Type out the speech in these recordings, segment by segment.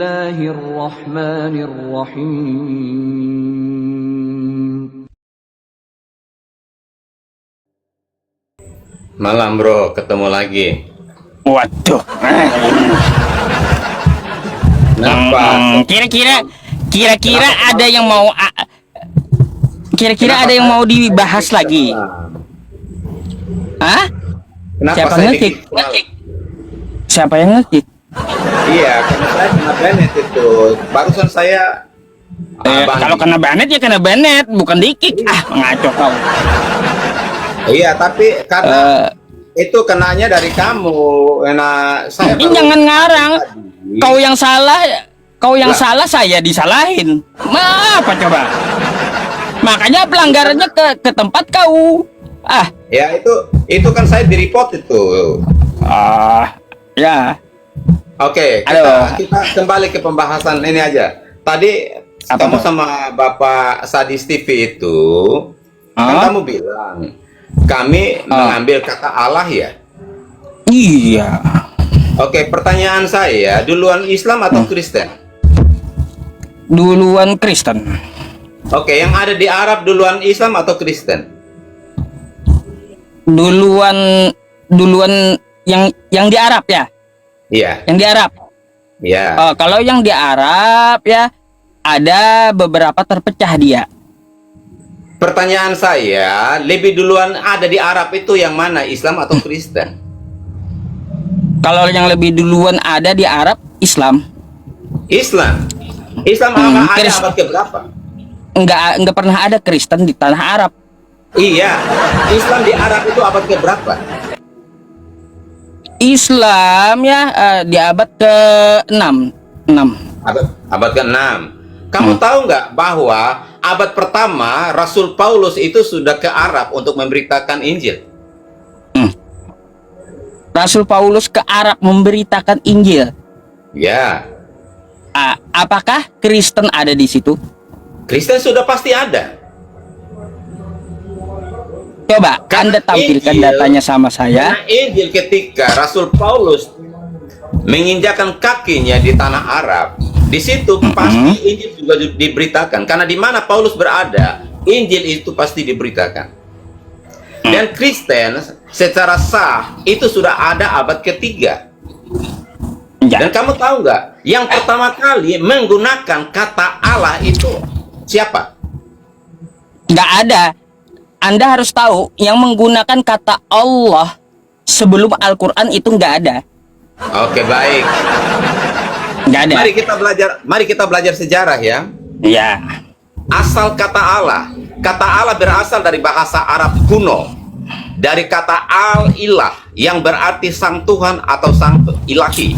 Bismillahirrahmanirrahim. Malam bro, ketemu lagi. Waduh. Kenapa? Kira-kira ada yang mau kira-kira ada yang mau dibahas lagi. Hah? Kenapa Siapa saya ngekick? dikit? Siapa yang ngekick? Iya, karena saya kena Bennett itu. Barusan saya Kalau kena Bennett ya kena Bennett, bukan dikik. Ngaco kau. Iya, tapi karena itu kenanya dari kamu. Nah, saya Jangan ngarang. tadi. Kau yang salah, saya disalahin. Apa coba? Makanya pelanggarannya ke tempat kau. Ya itu kan saya di-report itu. Ya. Oke, kita kembali ke pembahasan ini aja. Tadi Apa kamu tuh? sama Bapak Sadis TV itu kan kamu bilang kami mengambil kata Allah ya. Iya. Oke, pertanyaan saya, duluan Islam atau Kristen? Duluan Kristen. Oke, yang ada di Arab duluan Islam atau Kristen? Duluan yang di Arab ya. Iya. Yang di Arab. Iya. Kalau yang di Arab ya ada beberapa terpecah dia. Pertanyaan saya, lebih duluan ada di Arab itu yang mana, Islam atau Kristen? Kalau yang lebih duluan ada di Arab Islam. Islam. Islam ada Kristen. abad keberapa? Enggak pernah ada Kristen di tanah Arab. Iya. Islam di Arab itu abad keberapa? Islam ya di abad ke-6. Abad ke-6. Kamu tahu nggak bahwa abad pertama Rasul Paulus itu sudah ke Arab untuk memberitakan Injil? Rasul Paulus ke Arab memberitakan Injil. Ya. Apakah Kristen ada di situ? Kristen sudah pasti ada. Coba Karena Anda tampilkan Injil- datanya sama saya. Karena Injil ketika Rasul Paulus menginjakan kakinya di tanah Arab, di situ pasti Injil juga diberitakan. Karena di mana Paulus berada, Injil itu pasti diberitakan. Dan Kristen secara sah itu sudah ada abad ketiga. Ya. Dan kamu tahu nggak, yang pertama kali menggunakan kata Allah itu siapa? Nggak ada. Anda harus tahu yang menggunakan kata Allah sebelum Al-Quran itu nggak ada. Oke, baik. Nggak ada. Mari kita belajar sejarah ya. Ya. Asal kata Allah berasal dari bahasa Arab kuno, dari kata al-ilah yang berarti sang Tuhan atau sang ilahi.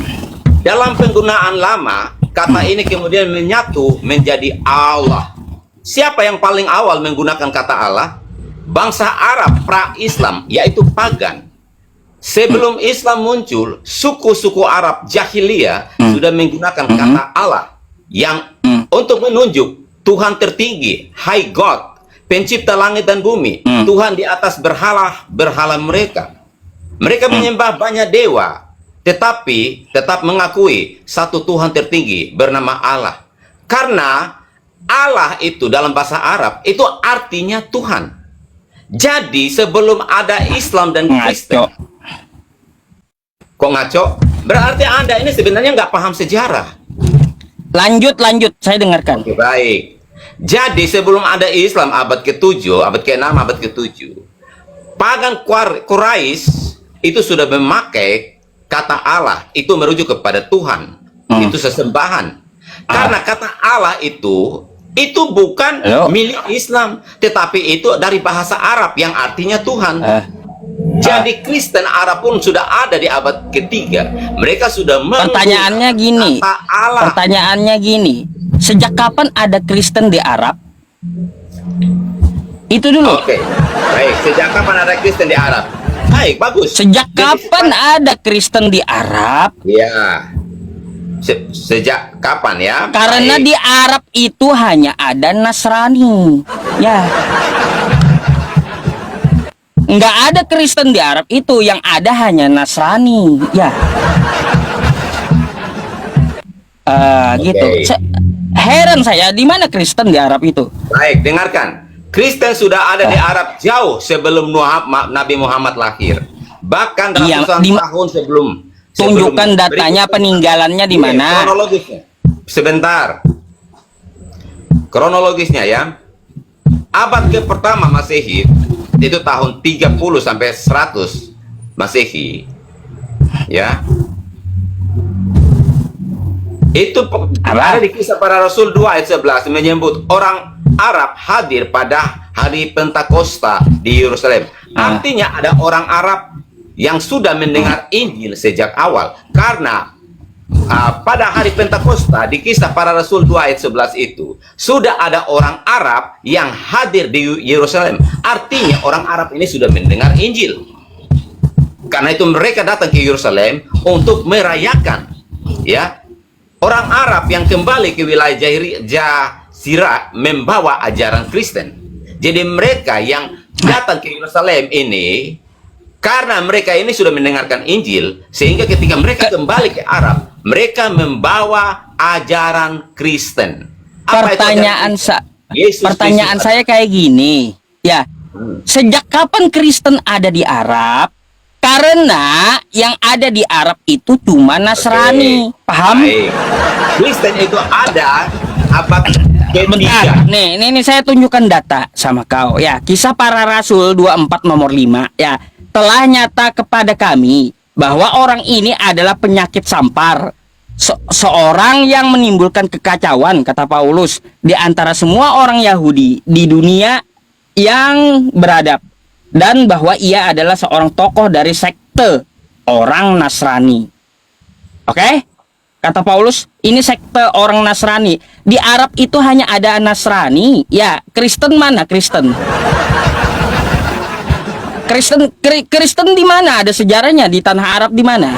Dalam penggunaan lama, kata ini kemudian menyatu menjadi Allah. Siapa yang paling awal menggunakan kata Allah? Bangsa Arab pra-Islam, yaitu pagan. Sebelum Islam muncul, suku-suku Arab jahiliyah sudah menggunakan kata Allah yang untuk menunjuk Tuhan tertinggi, High God, pencipta langit dan bumi, Tuhan di atas berhala mereka. Mereka menyembah banyak dewa, tetapi tetap mengakui satu Tuhan tertinggi bernama Allah. Karena Allah itu dalam bahasa Arab itu artinya Tuhan. Jadi sebelum ada Islam dan Kristen, kok ngaco? Berarti Anda ini sebenarnya nggak paham sejarah. Lanjut, saya dengarkan. Oke, baik. Jadi sebelum ada Islam abad ke-7, abad ke-6, abad ke-7, pagan Quraisy itu sudah memakai kata Allah, itu merujuk kepada Tuhan. Itu sesembahan. Karena kata Allah itu bukan milik Islam, tetapi itu dari bahasa Arab yang artinya Tuhan. Jadi Kristen Arab pun sudah ada di abad ketiga. Mereka sudah Pertanyaannya gini. kata Allah. Pertanyaannya gini. Sejak kapan ada Kristen di Arab? Itu dulu. Oke, baik. Sejak kapan ada Kristen di Arab? Baik, bagus. Sejak Jadi, kapan ada Kristen di Arab? Ya. Sejak kapan ya? Karena Baik. di Arab itu hanya ada Nasrani. Ya. Nggak ada Kristen di Arab itu, yang ada hanya Nasrani. Ya. Gitu. Heran saya, di mana Kristen di Arab itu? Baik, dengarkan. Kristen sudah ada di Arab jauh sebelum Nabi Muhammad lahir. Bahkan Iya, ratusan tahun sebelum. Tunjukkan datanya, peninggalannya di mana? Kronologisnya. Sebentar. Kronologisnya ya. Abad ke pertama Masehi itu tahun 30 sampai 100 Masehi. Ya. Itu ada di Kisah Para Rasul 2 ayat 11 menyebut orang Arab hadir pada hari Pentakosta di Yerusalem. Artinya ada orang Arab yang sudah mendengar Injil sejak awal. Karena pada hari Pentakosta di Kisah Para Rasul 2 ayat 11 itu sudah ada orang Arab yang hadir di Yerusalem. Artinya orang Arab ini sudah mendengar Injil. Karena itu mereka datang ke Yerusalem untuk merayakan, ya. Orang Arab yang kembali ke wilayah Jazirah membawa ajaran Kristen. Jadi mereka yang datang ke Yerusalem ini, karena mereka ini sudah mendengarkan Injil, sehingga ketika mereka kembali ke Arab, mereka membawa ajaran Kristen. Pertanyaan saya kayak gini, ya. Sejak kapan Kristen ada di Arab? Karena yang ada di Arab itu cuma Nasrani. Paham? Baik. Kristen itu ada abad Bentar, nih saya tunjukkan data sama kau ya. Kisah Para Rasul 24 nomor 5 ya. Telah nyata kepada kami bahwa orang ini adalah penyakit sampar, seorang yang menimbulkan kekacauan, kata Paulus, di antara semua orang Yahudi di dunia yang beradab, dan bahwa ia adalah seorang tokoh dari sekte orang Nasrani. Oke? Kata Paulus, ini sekte orang Nasrani. Di Arab itu hanya ada Nasrani. Ya, Kristen mana Kristen? Kristen di mana? Ada sejarahnya di tanah Arab di mana?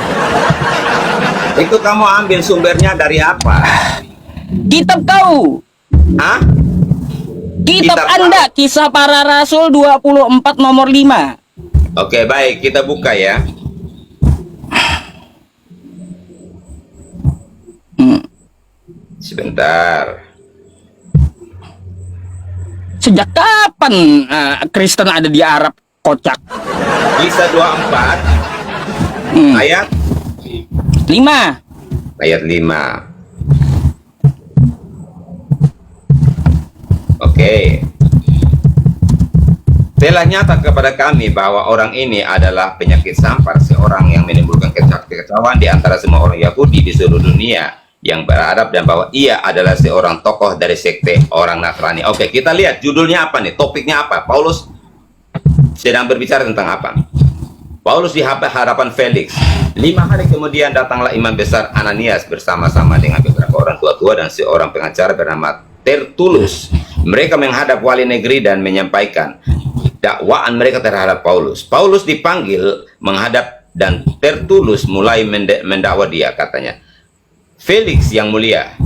Itu kamu ambil sumbernya dari apa? Kitab kau. Hah? Kitab Anda, Kisah Para Rasul 24 nomor 5. Oke, baik, kita buka ya. Sebentar. Sejak kapan Kristen ada di Arab, kocak? Kisah 24 ayat 5. Ayat 5. Oke. Telah nyata kepada kami bahwa orang ini adalah penyakit sampar, seorang yang menimbulkan kekacauan di antara semua orang Yahudi di seluruh dunia yang beradab, dan bahwa ia adalah seorang tokoh dari sekte orang Nasrani. Oke, kita lihat judulnya apa nih, topiknya apa. Paulus sedang berbicara tentang apa? Paulus di hadapan Felix. 5 hari kemudian datanglah imam besar Ananias bersama-sama dengan beberapa orang tua-tua dan seorang pengacara bernama Tertulus. Mereka menghadap wali negeri dan menyampaikan dakwaan mereka terhadap Paulus. Paulus dipanggil menghadap dan Tertulus mulai mendakwa dia, katanya, Felix yang mulia,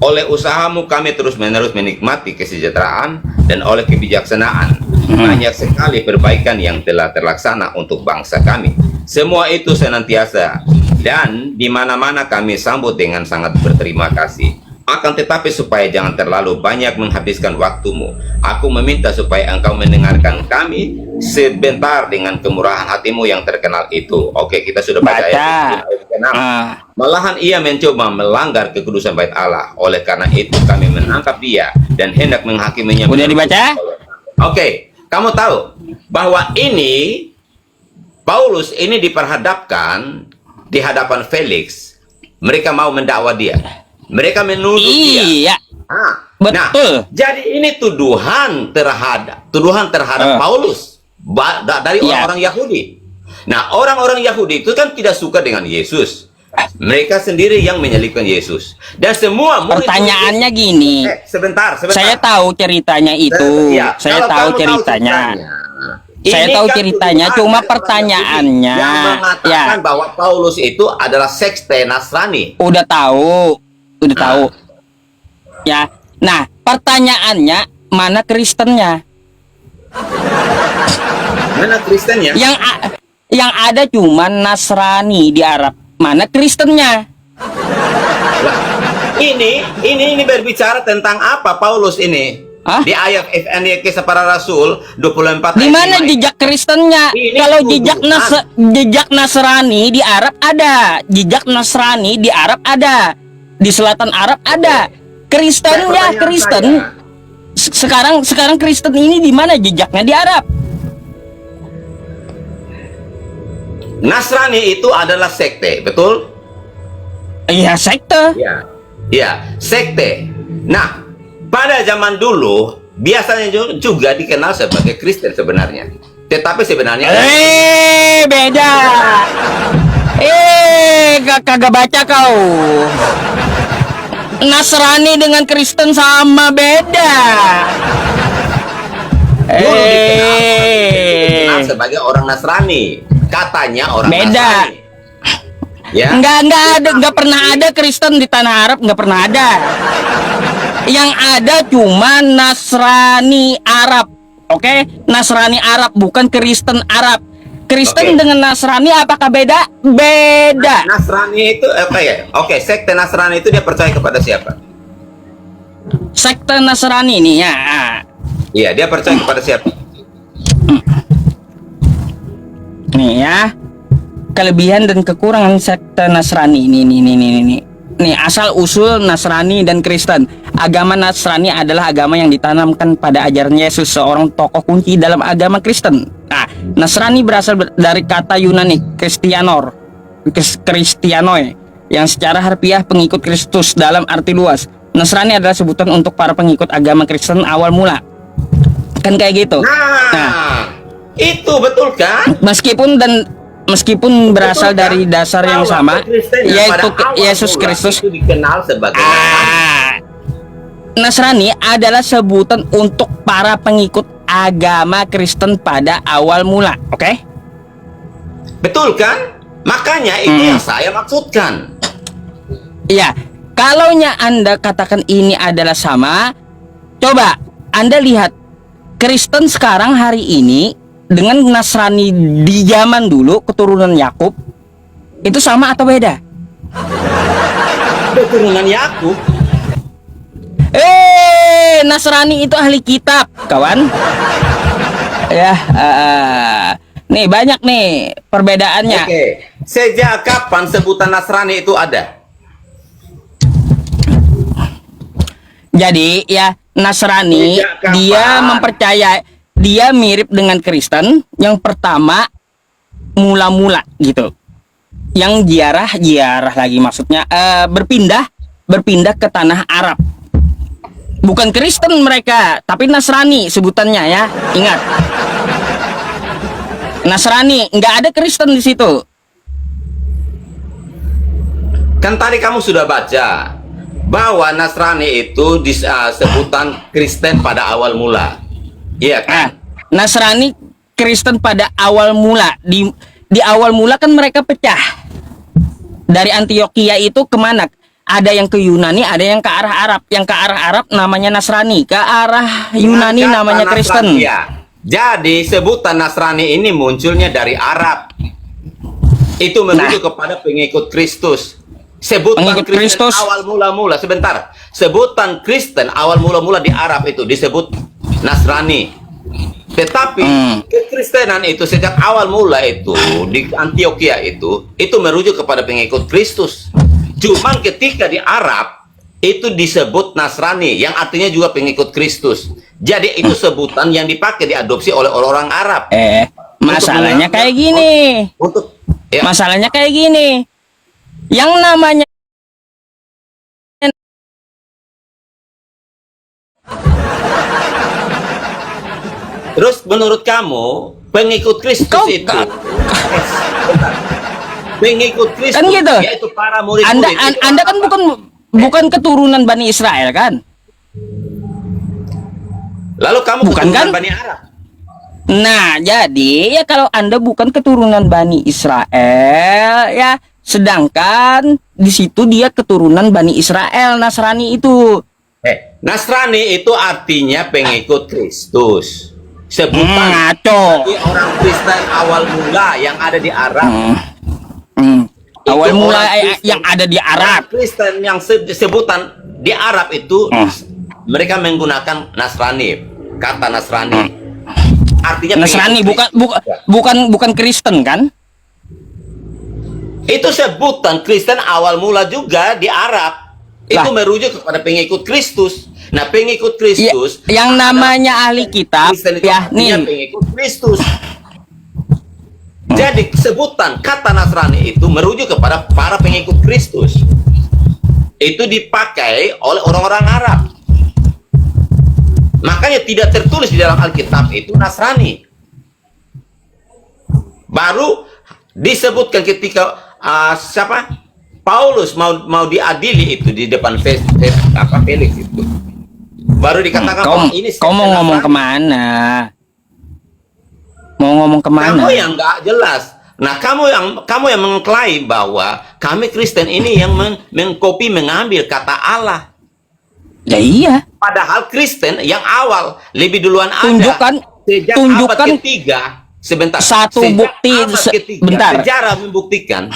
oleh usahamu kami terus-menerus menikmati kesejahteraan, dan oleh kebijaksanaan banyak sekali perbaikan yang telah terlaksana untuk bangsa kami. Semua itu senantiasa dan di mana-mana kami sambut dengan sangat berterima kasih. Akan tetapi supaya jangan terlalu banyak menghabiskan waktumu, aku meminta supaya engkau mendengarkan kami sebentar dengan kemurahan hatimu yang terkenal itu. Oke, kita sudah baca ayat 6. Malahan ia mencoba melanggar kekudusan bait Allah. Oleh karena itu kami menangkap dia dan hendak menghakiminya. Udah dibaca? Oke, kamu tahu bahwa ini Paulus ini diperhadapkan di hadapan Felix. Mereka mau mendakwa dia. Mereka menuduh dia. Betul. Nah, jadi ini tuduhan terhadap Paulus dari orang-orang Yahudi. Nah, orang-orang Yahudi itu kan tidak suka dengan Yesus. Mereka sendiri yang menyalibkan Yesus. Dan semua pertanyaannya gini. Sebentar. Saya tahu ceritanya itu. Saya tahu ceritanya. Saya tahu ceritanya, cuma pertanyaannya yang mengatakan bahwa Paulus itu adalah sekte Nasrani. Udah tahu. Ya. Nah, pertanyaannya, mana Kristennya? Mana Kristennya? Yang ada cuma Nasrani di Arab. Mana Kristennya? Ini berbicara tentang apa Paulus ini? Hah? Di ayat Kisah Para Rasul 24 Di ayat mana 5. jejak Kristennya? Ini Kalau tuduhan. jejak Nasrani di Arab ada, jejak Nasrani di Arab ada, di selatan Arab ada. Kristennya Pertanyaan Kristen. saya, Sekarang Kristen ini di mana jejaknya? Di Arab. Nasrani itu adalah sekte, betul? Iya, sekte. Ya, sekte. Nah, pada zaman dulu biasanya juga dikenal sebagai Kristen sebenarnya. Tetapi sebenarnya Beda. Kagak baca kau. Nasrani dengan Kristen sama beda. dulu dikenal sebagai orang Nasrani. Katanya orang Beda. Nasrani. Ya. Nggak pernah ada Kristen di tanah Arab, nggak pernah ada. Yang ada cuma Nasrani Arab, oke? Nasrani Arab, bukan Kristen Arab. Kristen Oke. dengan Nasrani apakah beda? Beda. Nasrani itu apa ya? Oke, sekte Nasrani itu dia percaya kepada siapa? Sekte Nasrani ini ya. Iya, dia percaya kepada siapa? Nih ya. Kelebihan dan kekurangan sekte Nasrani ini. Nih, asal usul Nasrani dan Kristen. Agama Nasrani adalah agama yang ditanamkan pada ajaran Yesus, seorang tokoh kunci dalam agama Kristen. Nah, Nasrani berasal dari kata Yunani Kristianoi, yang secara harfiah pengikut Kristus dalam arti luas. Nasrani adalah sebutan untuk para pengikut agama Kristen awal mula. Kan kayak gitu. Nah, itu betul kan? Meskipun berasal Betul, kan? dari dasar yang Kalau sama, Kristen yang yaitu pada awal Yesus mula Kristus. itu dikenal sebagai Nasrani adalah sebutan untuk para pengikut agama Kristen pada awal mula, oke? Betul kan? Makanya itu yang saya maksudkan. Iya, kalaunya Anda katakan ini adalah sama, coba Anda lihat Kristen sekarang hari ini dengan Nasrani di zaman dulu keturunan Yakub itu sama atau beda? Keturunan Yakub. Nasrani itu ahli kitab, kawan. Ya, nih banyak nih perbedaannya. Oke. Sejak kapan sebutan Nasrani itu ada? Jadi ya Nasrani Sejak kapan? dia mirip dengan Kristen yang pertama mula-mula gitu. Yang ziarah lagi maksudnya berpindah ke tanah Arab. Bukan Kristen mereka, tapi Nasrani sebutannya ya. Ingat. Nasrani, nggak ada Kristen di situ. Kan tadi kamu sudah baca bahwa Nasrani itu sebutan Kristen pada awal mula. Iya kan? Nasrani Kristen pada awal mula. Di awal mula kan mereka pecah. Dari Antioquia itu kemana? Ada yang ke Yunani, ada yang ke arah Arab. Yang ke arah Arab namanya Nasrani, ke arah Yunani Kata namanya Kristen. Nasrani, ya. Jadi sebutan Nasrani ini munculnya dari Arab. Itu menuju kepada pengikut Kristus. Sebutan Pengikut Kristen Kristus. awal mula-mula, sebentar. Sebutan Kristen awal mula-mula di Arab itu disebut Nasrani. Tetapi kekristenan itu sejak awal mula itu di Antioquia itu merujuk kepada pengikut Kristus. Cuman ketika di Arab itu disebut Nasrani yang artinya juga pengikut Kristus. Jadi itu sebutan yang dipakai diadopsi oleh orang Arab. Masalahnya kayak gini. Masalahnya kayak gini. Yang namanya Terus menurut kamu pengikut Kristus itu pengikut Kristus kan gitu. yaitu para murid-murid. Anda kan bukan keturunan Bani Israel kan? Lalu kamu Bukan keturunan kan? Bani Arab. Nah, jadi ya kalau Anda bukan keturunan Bani Israel ya, sedangkan di situ dia keturunan Bani Israel, Nasrani itu. Nasrani itu artinya pengikut Kristus. Sebutan Ngaco. bagi orang Kristen awal mula yang ada di Arab. Awal Itu mula orang Kristen. yang ada di Arab. Orang Kristen yang sebutan di Arab itu mereka menggunakan Nasrani, kata Nasrani. Artinya Nasrani pengikut bukan Kristen kan? Itu sebutan Kristen awal mula juga di Arab. Itu merujuk kepada pengikut Kristus. Nah, pengikut Kristus Yang namanya ahli kitab Kristen itu ya artinya nih. pengikut Kristus. Jadi sebutan kata Nasrani itu merujuk kepada para pengikut Kristus. Itu dipakai oleh orang-orang Arab. Makanya tidak tertulis di dalam Alkitab itu Nasrani. Baru disebutkan ketika siapa? Paulus mau diadili itu di depan Felix itu. Baru dikatakan bahwa ini Kau mau ngomong kemana? Mau ngomong kemana? Kamu yang nggak jelas. Nah, kamu yang mengklaim bahwa kami Kristen ini yang mengcopy mengambil kata Allah. Ya iya. Padahal Kristen yang awal lebih duluan Tunjukkan ada. Sejak tunjukkan abad ketiga. Sebentar. satu Sejak bukti abad ketiga, bentar. sejarah membuktikan.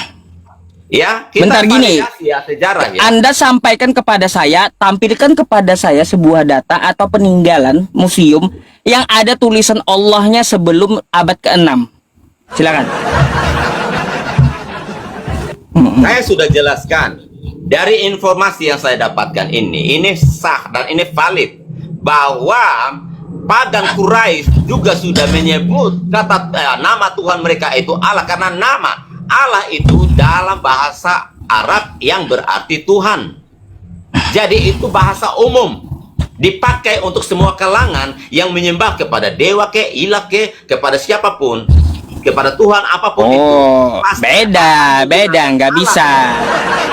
Ya, kita Bentar gini. validasi ya sejarah ya. Anda sampaikan kepada saya, tampilkan kepada saya sebuah data atau peninggalan museum yang ada tulisan Allahnya sebelum abad ke-6. Silakan. Saya sudah jelaskan dari informasi yang saya dapatkan ini sah dan ini valid bahwa Padang Quraisy juga sudah menyebut kata nama Tuhan mereka itu Allah, karena nama Allah itu dalam bahasa Arab yang berarti Tuhan. Jadi itu bahasa umum, dipakai untuk semua kalangan yang menyembah kepada dewa ke, ilah ke, kepada siapapun, kepada Tuhan apapun itu. Pasti Beda, nggak bisa.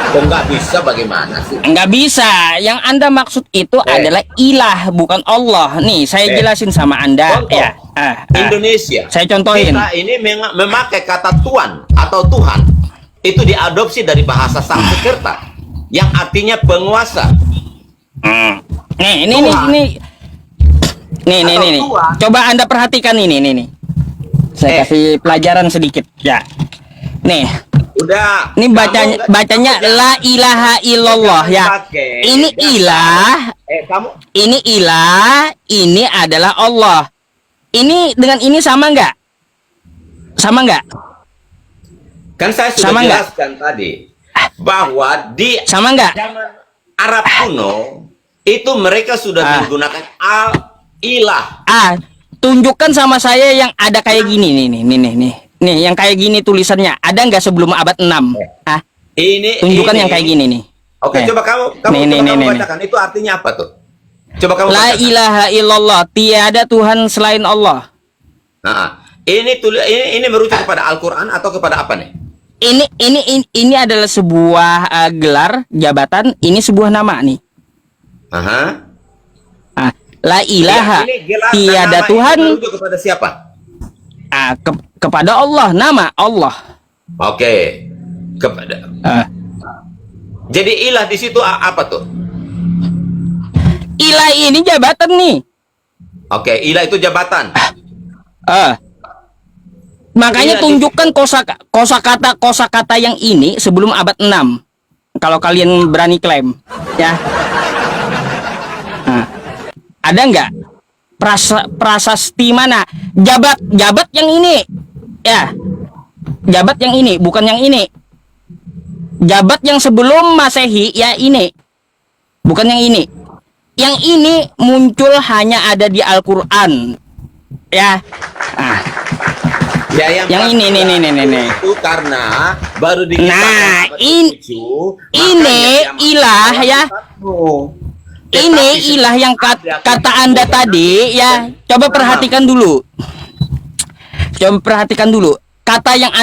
Kok nggak bisa bagaimana sih? Nggak bisa. Yang Anda maksud itu adalah ilah, bukan Allah. Nih, saya jelasin sama Anda. Contoh, Ya. Indonesia. Saya contohin. Kita ini memakai kata Tuan atau Tuhan. Itu diadopsi dari bahasa Sanskerta yang artinya penguasa. Nih. Tuhan. Coba Anda perhatikan ini. Saya kasih pelajaran sedikit. Ya. Nih. Udah. Ini bacanya la ilaha illallah ya. Ini ilah. Ini ilah, ini adalah Allah. Ini dengan ini sama nggak? Sama nggak? Kan saya sudah Sama nggak? jelaskan tadi bahwa di Sama nggak? zaman Arab kuno itu mereka sudah menggunakan ilah. Tunjukkan sama saya yang ada kayak gini nih, yang kayak gini tulisannya. Ada nggak sebelum abad 6? Tunjukkan yang kayak gini nih. Oke, coba kamu bacakan. Itu artinya apa tuh? Coba kamu La bacakan. ilaha illallah, tiada Tuhan selain Allah. Nah, ini merujuk kepada Al-Qur'an atau kepada apa nih? Ini adalah sebuah gelar jabatan, ini sebuah nama nih. La ilaha, ini gelar dan tiada nama Tuhan. ini merujuk kepada siapa? Kepada Allah, nama Allah. Oke. Kepada. Jadi ilah di situ apa tuh? Ilah ini jabatan nih. Oke, ilah itu jabatan. Makanya Ilah tunjukkan kosakata yang ini sebelum abad 6. Kalau kalian berani klaim, ya. Ada nggak prasasti mana? Jabat yang ini, ya. Jabat yang ini, bukan yang ini. Jabat yang sebelum Masehi, ya ini. Bukan yang ini. Yang ini muncul hanya ada di Al-Qur'an. Ya. Ya, yang ini nih. Itu karena baru di ini ilah ya. Ini ilah yang kata Anda tadi ya. Coba perhatikan dulu. Kata yang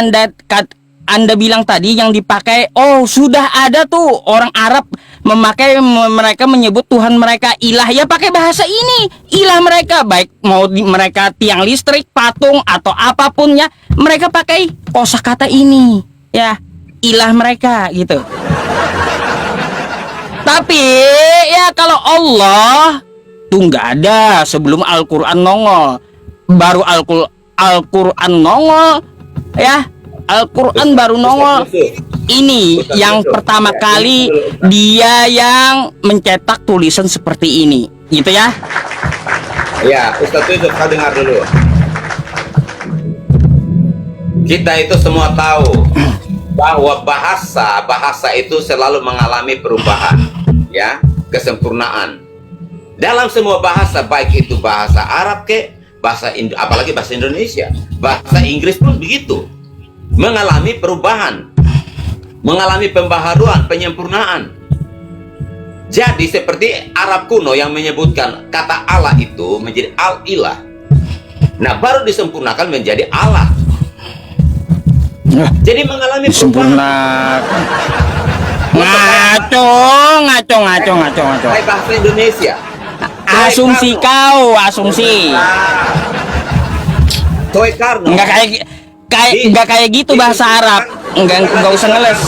Anda bilang tadi yang dipakai, sudah ada tuh orang Arab mereka menyebut Tuhan mereka ilah, ya pakai bahasa ini. Ilah mereka, baik mau mereka tiang listrik, patung atau apapun ya, mereka pakai kosakata ini. Ya, ilah mereka gitu. Tapi ya kalau Allah tuh nggak ada sebelum Al-Qur'an nongol. Baru Al-Qur'an nongol ya. Al-Quran baru nongol. Ini yang pertama kali dia yang mencetak tulisan seperti ini, gitu ya. Ya, Ustaz itu kau dengar dulu. Kita itu semua tahu bahwa bahasa itu selalu mengalami perubahan, ya, kesempurnaan. Dalam semua bahasa, baik itu bahasa Arab apalagi bahasa Indonesia, bahasa Inggris pun begitu, mengalami perubahan, mengalami pembaharuan, penyempurnaan. Jadi seperti Arab kuno yang menyebutkan kata Allah itu menjadi al-ilah. Nah, baru disempurnakan menjadi Allah. Jadi mengalami perubahan. Ngaco. Kayak bahasa Indonesia. Asumsi kau, asumsi. Karno. Enggak kayak gitu bahasa Arab. Enggak usah ngeles.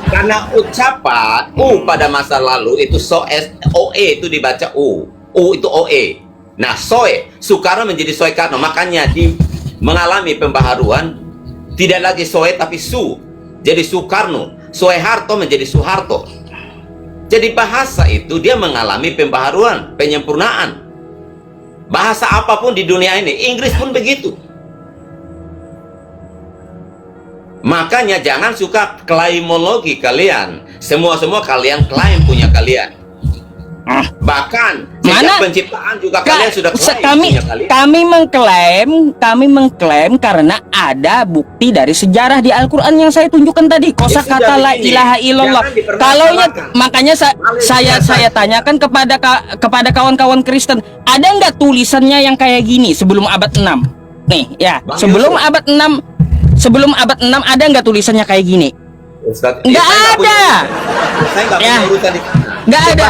Karena ucapan pada masa lalu itu OE itu dibaca U itu OE. Nah, Soekarno menjadi Soekarno, makanya mengalami pembaharuan, tidak lagi Soe tapi jadi Soekarno. Soeharto menjadi Soeharto. Jadi bahasa itu dia mengalami pembaharuan, penyempurnaan. Bahasa apapun di dunia ini, Inggris pun begitu. Makanya jangan suka klaimologi kalian. Semua klaim punya kalian. Bahkan sejak penciptaan juga kalian sudah klaim punya kalian. Kami mengklaim karena ada bukti dari sejarah di Al-Quran yang saya tunjukkan tadi. Kosakata la ilaha illallah. Makanya saya tanyakan kepada kawan-kawan Kristen, ada nggak tulisannya yang kayak gini sebelum abad 6? Nih ya, sebelum abad 6 ada nggak tulisannya kayak gini? Nggak ada. Nggak ada.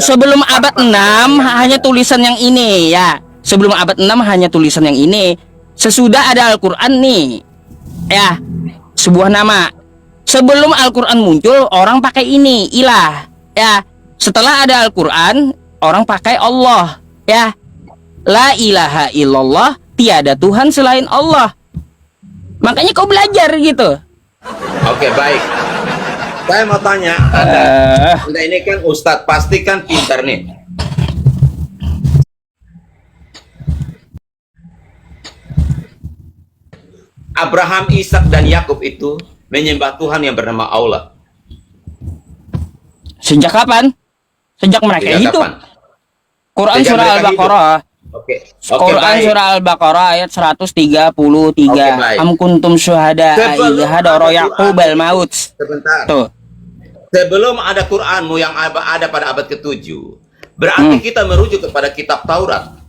Sebelum abad 6 hanya tulisan yang ini ya. Sebelum abad 6 hanya tulisan yang ini. Sesudah ada Al-Quran nih, ya, sebuah nama. Sebelum Al-Quran muncul, orang pakai ini, ilah, ya. Setelah ada Al-Quran, orang pakai Allah, ya. La ilaha illallah, tiada Tuhan selain Allah. Makanya kau belajar gitu. Oke, baik. Saya mau tanya, Anda ini kan Ustadz, pasti kan pintar nih. Abraham, Ishak, dan Yakub itu menyembah Tuhan yang bernama Allah. Sejak kapan? Sejak mereka hidup. Quran Sejak surah Al-Baqarah. Quran surah Al-Baqarah ayat 133. Am kuntum syuhada idh hadara Yaqub al-maut. Sebentar. Tuh. Sebelum ada Quranmu yang ada pada abad ke-7, berarti kita merujuk kepada kitab Taurat.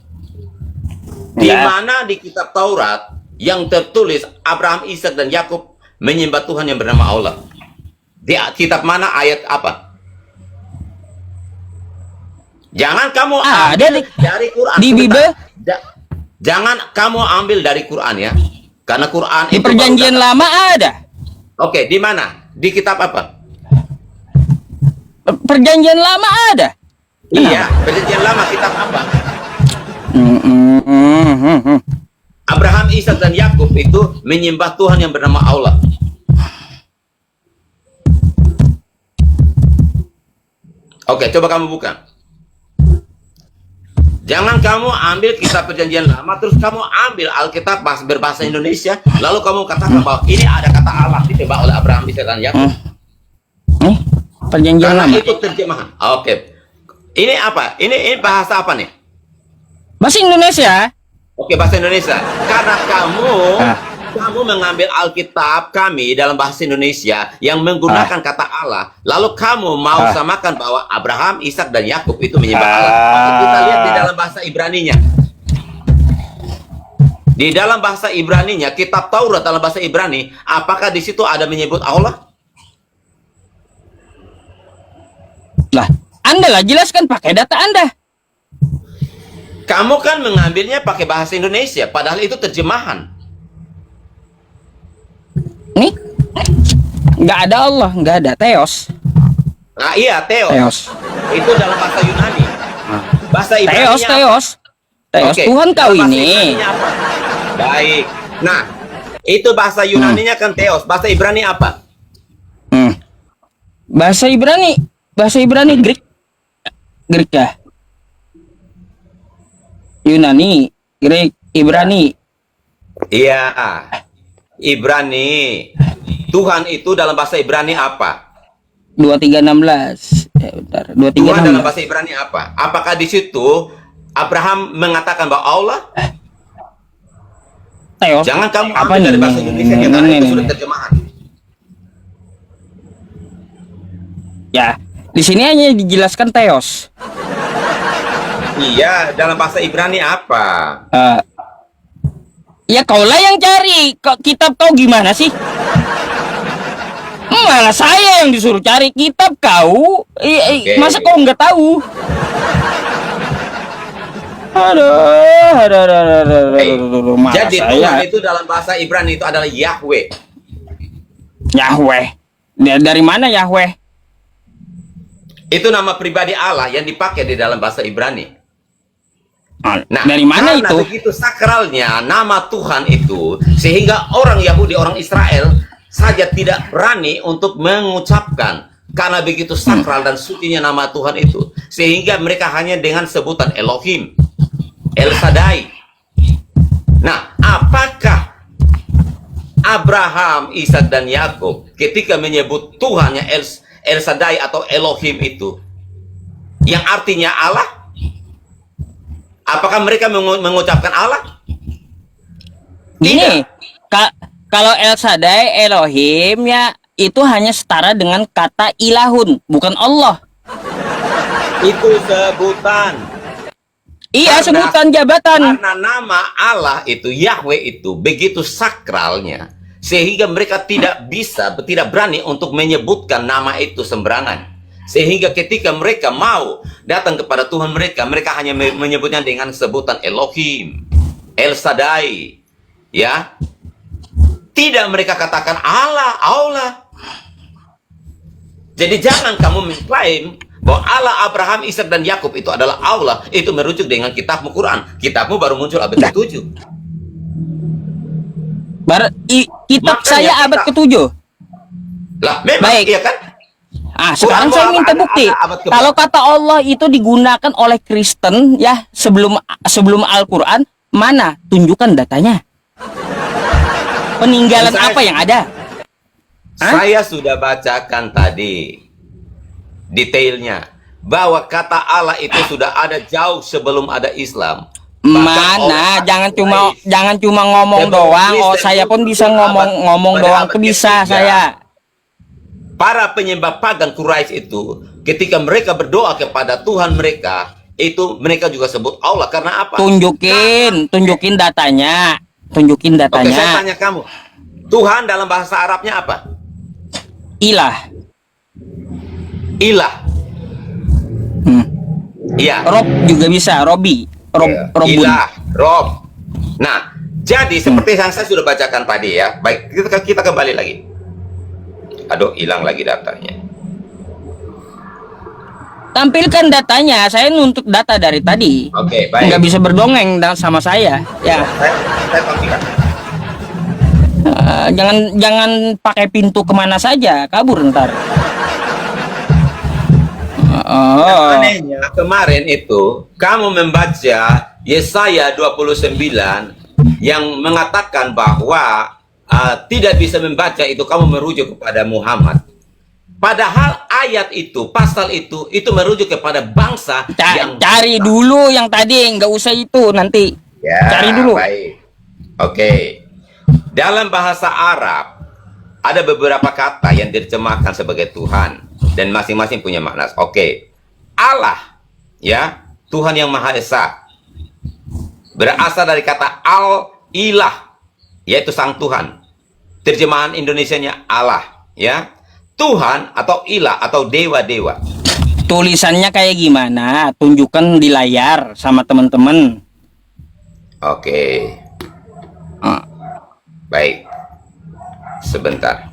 Di mana di kitab Taurat yang tertulis Abraham, Ishak, dan Yakub menyembah Tuhan yang bernama Allah? Di kitab mana, ayat apa? Jangan kamu ambil dari Quran. Di Bible? Jangan kamu ambil dari Quran ya. Karena Quran di Perjanjian Lama ada. Oke, di mana? Di kitab apa? Perjanjian Lama ada. Iya, Perjanjian Lama kitab apa? Abraham, Ishak, dan Yakub itu menyembah Tuhan yang bernama Allah. Oke, coba kamu buka. Jangan kamu ambil kitab Perjanjian Lama terus kamu ambil Alkitab berbahasa Indonesia, lalu kamu katakan bahwa ini ada kata Allah ditebak oleh Abraham, Ishak, dan Yakub. Perjanjian Karena Lama itu terjemahan. Oke. Ini apa? Ini bahasa apa nih? Bahasa Indonesia. Oke, bahasa Indonesia. Karena kamu mengambil Alkitab kami dalam bahasa Indonesia yang menggunakan kata Allah, lalu kamu mau samakan bahwa Abraham, Ishak, dan Yakub itu menyembah Allah. Oke, kita lihat di dalam bahasa Ibraninya. Di dalam bahasa Ibraninya, kitab Taurat dalam bahasa Ibrani, apakah di situ ada menyebut Allah? Lah, Anda lah jelaskan pakai data Anda. Kamu kan mengambilnya pakai bahasa Indonesia, padahal itu terjemahan. Nih, nggak ada Allah, nggak ada Theos. Nah iya, Theos. Itu dalam bahasa Yunani. Bahasa Ibrani Theos. Okay. Tuhan kau ini. Baik. Nah, Itu bahasa Yunaninya kan Theos. Bahasa Ibrani apa? Hmm. Bahasa Ibrani Greek. Greek ya. Yunani, Greek, Ibrani. Iya. Ibrani. Tuhan itu dalam bahasa Ibrani apa? 2316. Bentar. Tuhan dalam 2316. bahasa Ibrani apa? Apakah di situ Abraham mengatakan bahwa Allah? Theos. Jangan kamu Apa ambil nih? dari bahasa Indonesia, karena Ini, itu ini. sudah terjemahan. Ya, di sini hanya dijelaskan Theos. Iya, dalam bahasa Ibrani apa? Eh, ya kaulah yang cari. Kok kitab kau gimana sih? Malah saya yang disuruh cari kitab kau. Oke. Masa kau nggak tahu? Aduh, Hey, malah jadi saya. Tuhan itu dalam bahasa Ibrani itu adalah Yahweh. Yahweh. Dari mana Yahweh? Itu nama pribadi Allah yang dipakai di dalam bahasa Ibrani. Nah, Dari mana karena itu? begitu sakralnya nama Tuhan itu, sehingga orang Yahudi, orang Israel saja tidak berani untuk mengucapkan, karena begitu sakral dan sucinya nama Tuhan itu, sehingga mereka hanya dengan sebutan Elohim, El Shaddai. Nah, apakah Abraham, Ishak dan Yakub ketika menyebut Tuhannya El Shaddai atau Elohim itu, yang artinya Allah, apakah mereka mengucapkan Allah? Gini, kalau El Shaddai, Elohim ya itu hanya setara dengan kata ilahun, bukan Allah. Itu sebutan. Iya, sebutan jabatan. Karena nama Allah itu, Yahweh itu begitu sakralnya, sehingga mereka tidak berani untuk menyebutkan nama itu sembarangan. Sehingga ketika mereka mau datang kepada Tuhan mereka hanya menyebutnya dengan sebutan Elohim, El Shaddai, ya. Tidak mereka katakan Allah. Jadi jangan kamu mengklaim bahwa Allah Abraham, Ishak dan Yakub itu adalah Allah. Itu merujuk dengan kitabmu Quran. Kitabmu baru muncul abad ke-7. Kitab Makanya saya abad ke-7. Lah, memang Baik. iya kan? Sekarang saya minta bukti. Kalau kata Allah itu digunakan oleh Kristen ya sebelum Al-Qur'an, mana? Tunjukkan datanya. Peninggalan apa yang ada? Saya sudah bacakan tadi detailnya bahwa kata Allah itu sudah ada jauh sebelum ada Islam. Mana? Jangan cuma ngomong doang. Oh, saya pun bisa ngomong doang tuh bisa saya. Para penyembah pagan Quraisy itu ketika mereka berdoa kepada Tuhan mereka, itu mereka juga sebut Allah. Karena apa? Tunjukin datanya. Tunjukin Oke, saya datanya. tanya kamu. Tuhan dalam bahasa Arabnya apa? Ilah. Ilah. Iya. Rob juga bisa. Robi. Robun. Ilah, Rob. Nah, jadi seperti yang saya sudah bacakan tadi ya. Baik, kita kembali lagi. Aduh, hilang lagi datanya. Tampilkan datanya. Saya nuntut data dari tadi. Oke, baik. Nggak bisa berdongeng sama saya. Ya. Saya tampilkan. Jangan pakai pintu kemana saja, kabur ntar. Anehnya kemarin itu kamu membaca Yesaya 29 yang mengatakan bahwa tidak bisa membaca itu, kamu merujuk kepada Muhammad. Padahal ayat itu, pasal itu merujuk kepada bangsa yang Cari dulu yang tadi, nggak usah itu nanti. ya, Cari dulu. Baik. Oke. Dalam bahasa Arab ada beberapa kata yang diterjemahkan sebagai Tuhan dan masing-masing punya makna. Oke. Allah, ya, Tuhan yang Maha Esa, berasal dari kata al-ilah, yaitu Sang Tuhan. Terjemahan Indonesianya Allah, ya. Tuhan atau ilah atau dewa-dewa. Tulisannya kayak gimana? Tunjukkan di layar sama teman-teman. Oke. Baik. Sebentar.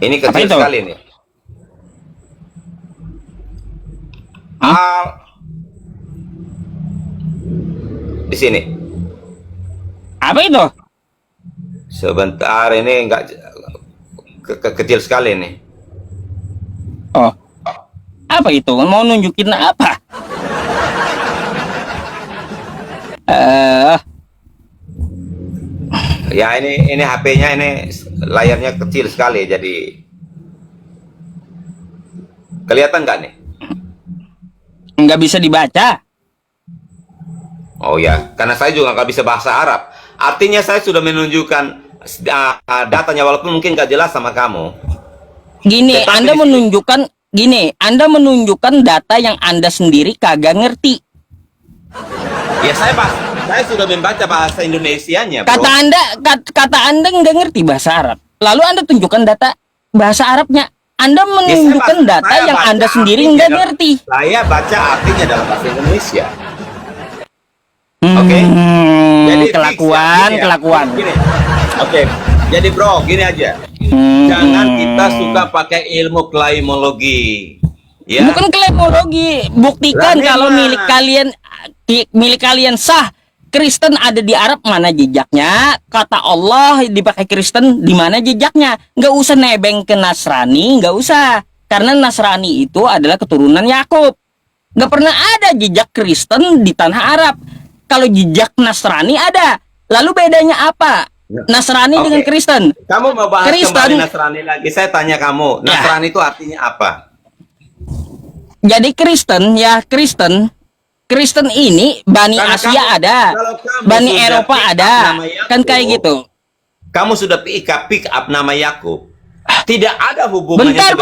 Ini kecil sekali nih. Di sini. Apa itu? Sebentar, ini enggak kecil sekali nih. Oh, apa itu? Mau nunjukin apa? Ya ini HP-nya ini layarnya kecil sekali, jadi kelihatan nggak nih? Nggak bisa dibaca. Oh ya, karena saya juga nggak bisa bahasa Arab. Artinya saya sudah menunjukkan datanya, walaupun mungkin nggak jelas sama kamu. Gini, Tetapi Anda di sini- menunjukkan Anda menunjukkan data yang Anda sendiri kagak ngerti. Ya saya sudah membaca bahasa Indonesianya, bro. Kata Anda nggak ngerti bahasa Arab. Lalu Anda tunjukkan data bahasa Arabnya. Anda menunjukkan data yang baca Anda sendiri artinya nggak dalam- ngerti. Saya baca artinya dalam bahasa Indonesia. Oke. Jadi fix ya, Kelakuan, gini ya. kelakuan. Gini. Oke. Jadi bro, gini aja. Jangan kita suka pakai ilmu klaimologi. Ya. Bukan klaimologi, buktikan Lah, kalau memang. milik kalian sah. Kristen ada di Arab, mana jejaknya? Kata Allah dipakai Kristen, di mana jejaknya? Nggak usah nebeng ke Nasrani, nggak usah. Karena Nasrani itu adalah keturunan Yakub. Nggak pernah ada jejak Kristen di tanah Arab. Kalau jejak Nasrani ada. Lalu bedanya apa? Nasrani Oke. dengan Kristen. Kamu mau bahas Kristen- kembali Nasrani lagi? Saya tanya kamu, Ya. Nasrani itu artinya apa? Jadi Kristen ini Bani Karena Asia kamu- ada, kalau kamu Bani sudah Eropa pick up ada, nama Yakub, kan kayak gitu. Kamu sudah pick up nama Yakub. Tidak ada hubungannya Bentar,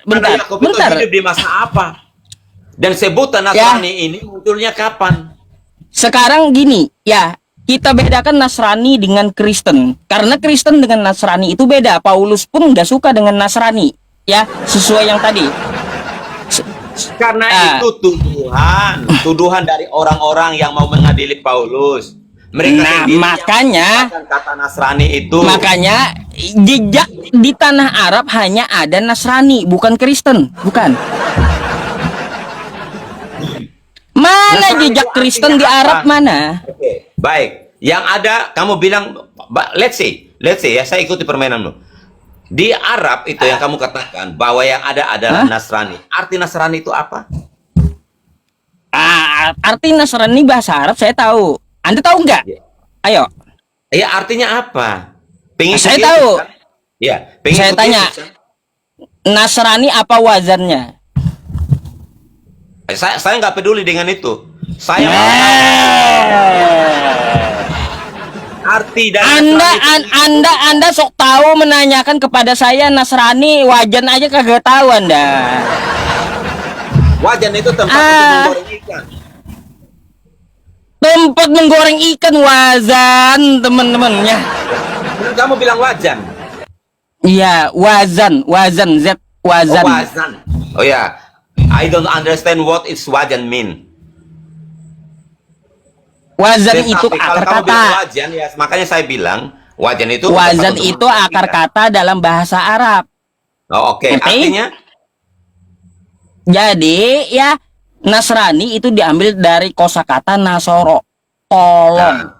Karena Yakub itu bentar. hidup di masa apa? Dan sebutan Nasrani ini munculnya kapan? Sekarang gini, ya, kita bedakan Nasrani dengan Kristen. Karena Kristen dengan Nasrani itu beda. Paulus pun nggak suka dengan Nasrani, ya, sesuai yang tadi. Karena itu tuduhan dari orang-orang yang mau mengadili Paulus. Mereka Nah, sendiri yang makanya menggunakan kata Nasrani itu. Makanya jejak di tanah Arab hanya ada Nasrani, bukan Kristen, bukan. Mana Nasrani jejak itu Kristen di artinya Arab apa? mana? Oke, baik. Yang ada kamu bilang, let's say ya, saya ikuti permainanmu. Di Arab itu yang kamu katakan bahwa yang ada adalah Nasrani. Arti Nasrani itu apa? Arti Nasrani bahasa Arab saya tahu. Anda tahu nggak? Ya. Ayo, Ya artinya apa? Pengikut Saya Yesus, tahu. kan? Ya, pengikut Saya tanya. Yesus, kan? Nasrani apa wazannya? Saya nggak peduli dengan itu. Saya arti dari Nasrani itu- Anda sok tahu menanyakan kepada saya Nasrani wajan aja kagak tahu Anda. wajan itu tempat untuk menggoreng ikan. Tempat menggoreng ikan wazan teman-temannya. Kan kamu bilang wajan. Iya, wazan Z wazan. Oh, wazan. Oh ya, I don't understand what is wajan mean. Wazan Tetapi itu kalau akar kamu bilang kata. wajan, ya makanya saya bilang wajan itu Wazan tempat untuk itu menggoreng akar ikan. kata dalam bahasa Arab. Oh, oke, Ngerti? artinya Jadi ya Nasrani itu diambil dari kosakata Nasoro, tolong,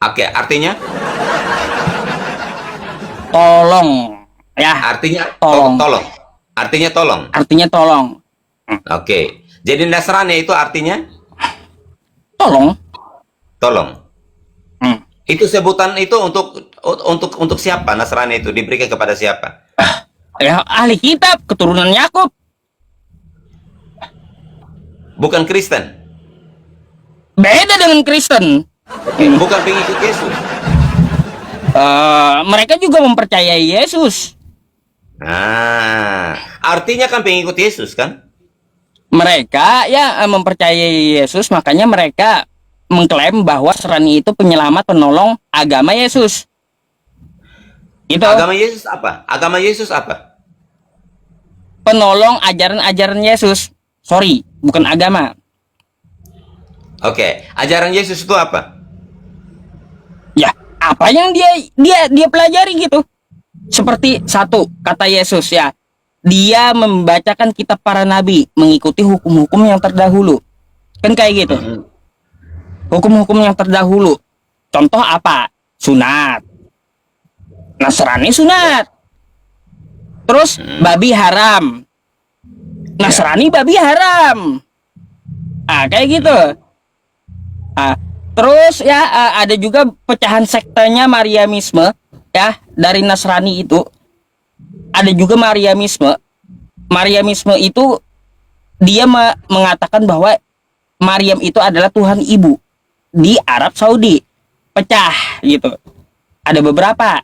oke, artinya tolong, ya, artinya Tolong. tolong. Artinya tolong. artinya tolong, Oke. Jadi Nasrani itu artinya tolong. tolong. Hmm. Itu sebutan itu untuk siapa? Nasrani itu diberikan kepada siapa? Ya ahli kitab keturunan Yakub, Bukan Kristen. beda dengan Kristen. Bukan pengikut Yesus. Mereka juga mempercayai Yesus. Nah, artinya kan pengikut Yesus kan? Mereka ya mempercayai Yesus, makanya mereka mengklaim bahwa Nasrani itu penyelamat penolong agama Yesus. Itu Agama Yesus apa? Agama Yesus apa? penolong ajaran-ajaran Yesus. Sorry, bukan agama. Oke, ajaran Yesus itu apa? Ya, apa yang dia pelajari gitu. Seperti satu kata Yesus ya, dia membacakan kitab para nabi, mengikuti hukum-hukum yang terdahulu. Kan kayak gitu. hukum-hukum yang terdahulu. Contoh apa? Sunat. Nasrani sunat. Terus babi haram. Nasrani babi haram. Kayak gitu. Terus ya ada juga pecahan sektenya Mariamisme ya, dari Nasrani itu. Ada juga Mariamisme. Mariamisme itu dia mengatakan bahwa Maryam itu adalah Tuhan Ibu di Arab Saudi. Pecah gitu. Ada beberapa.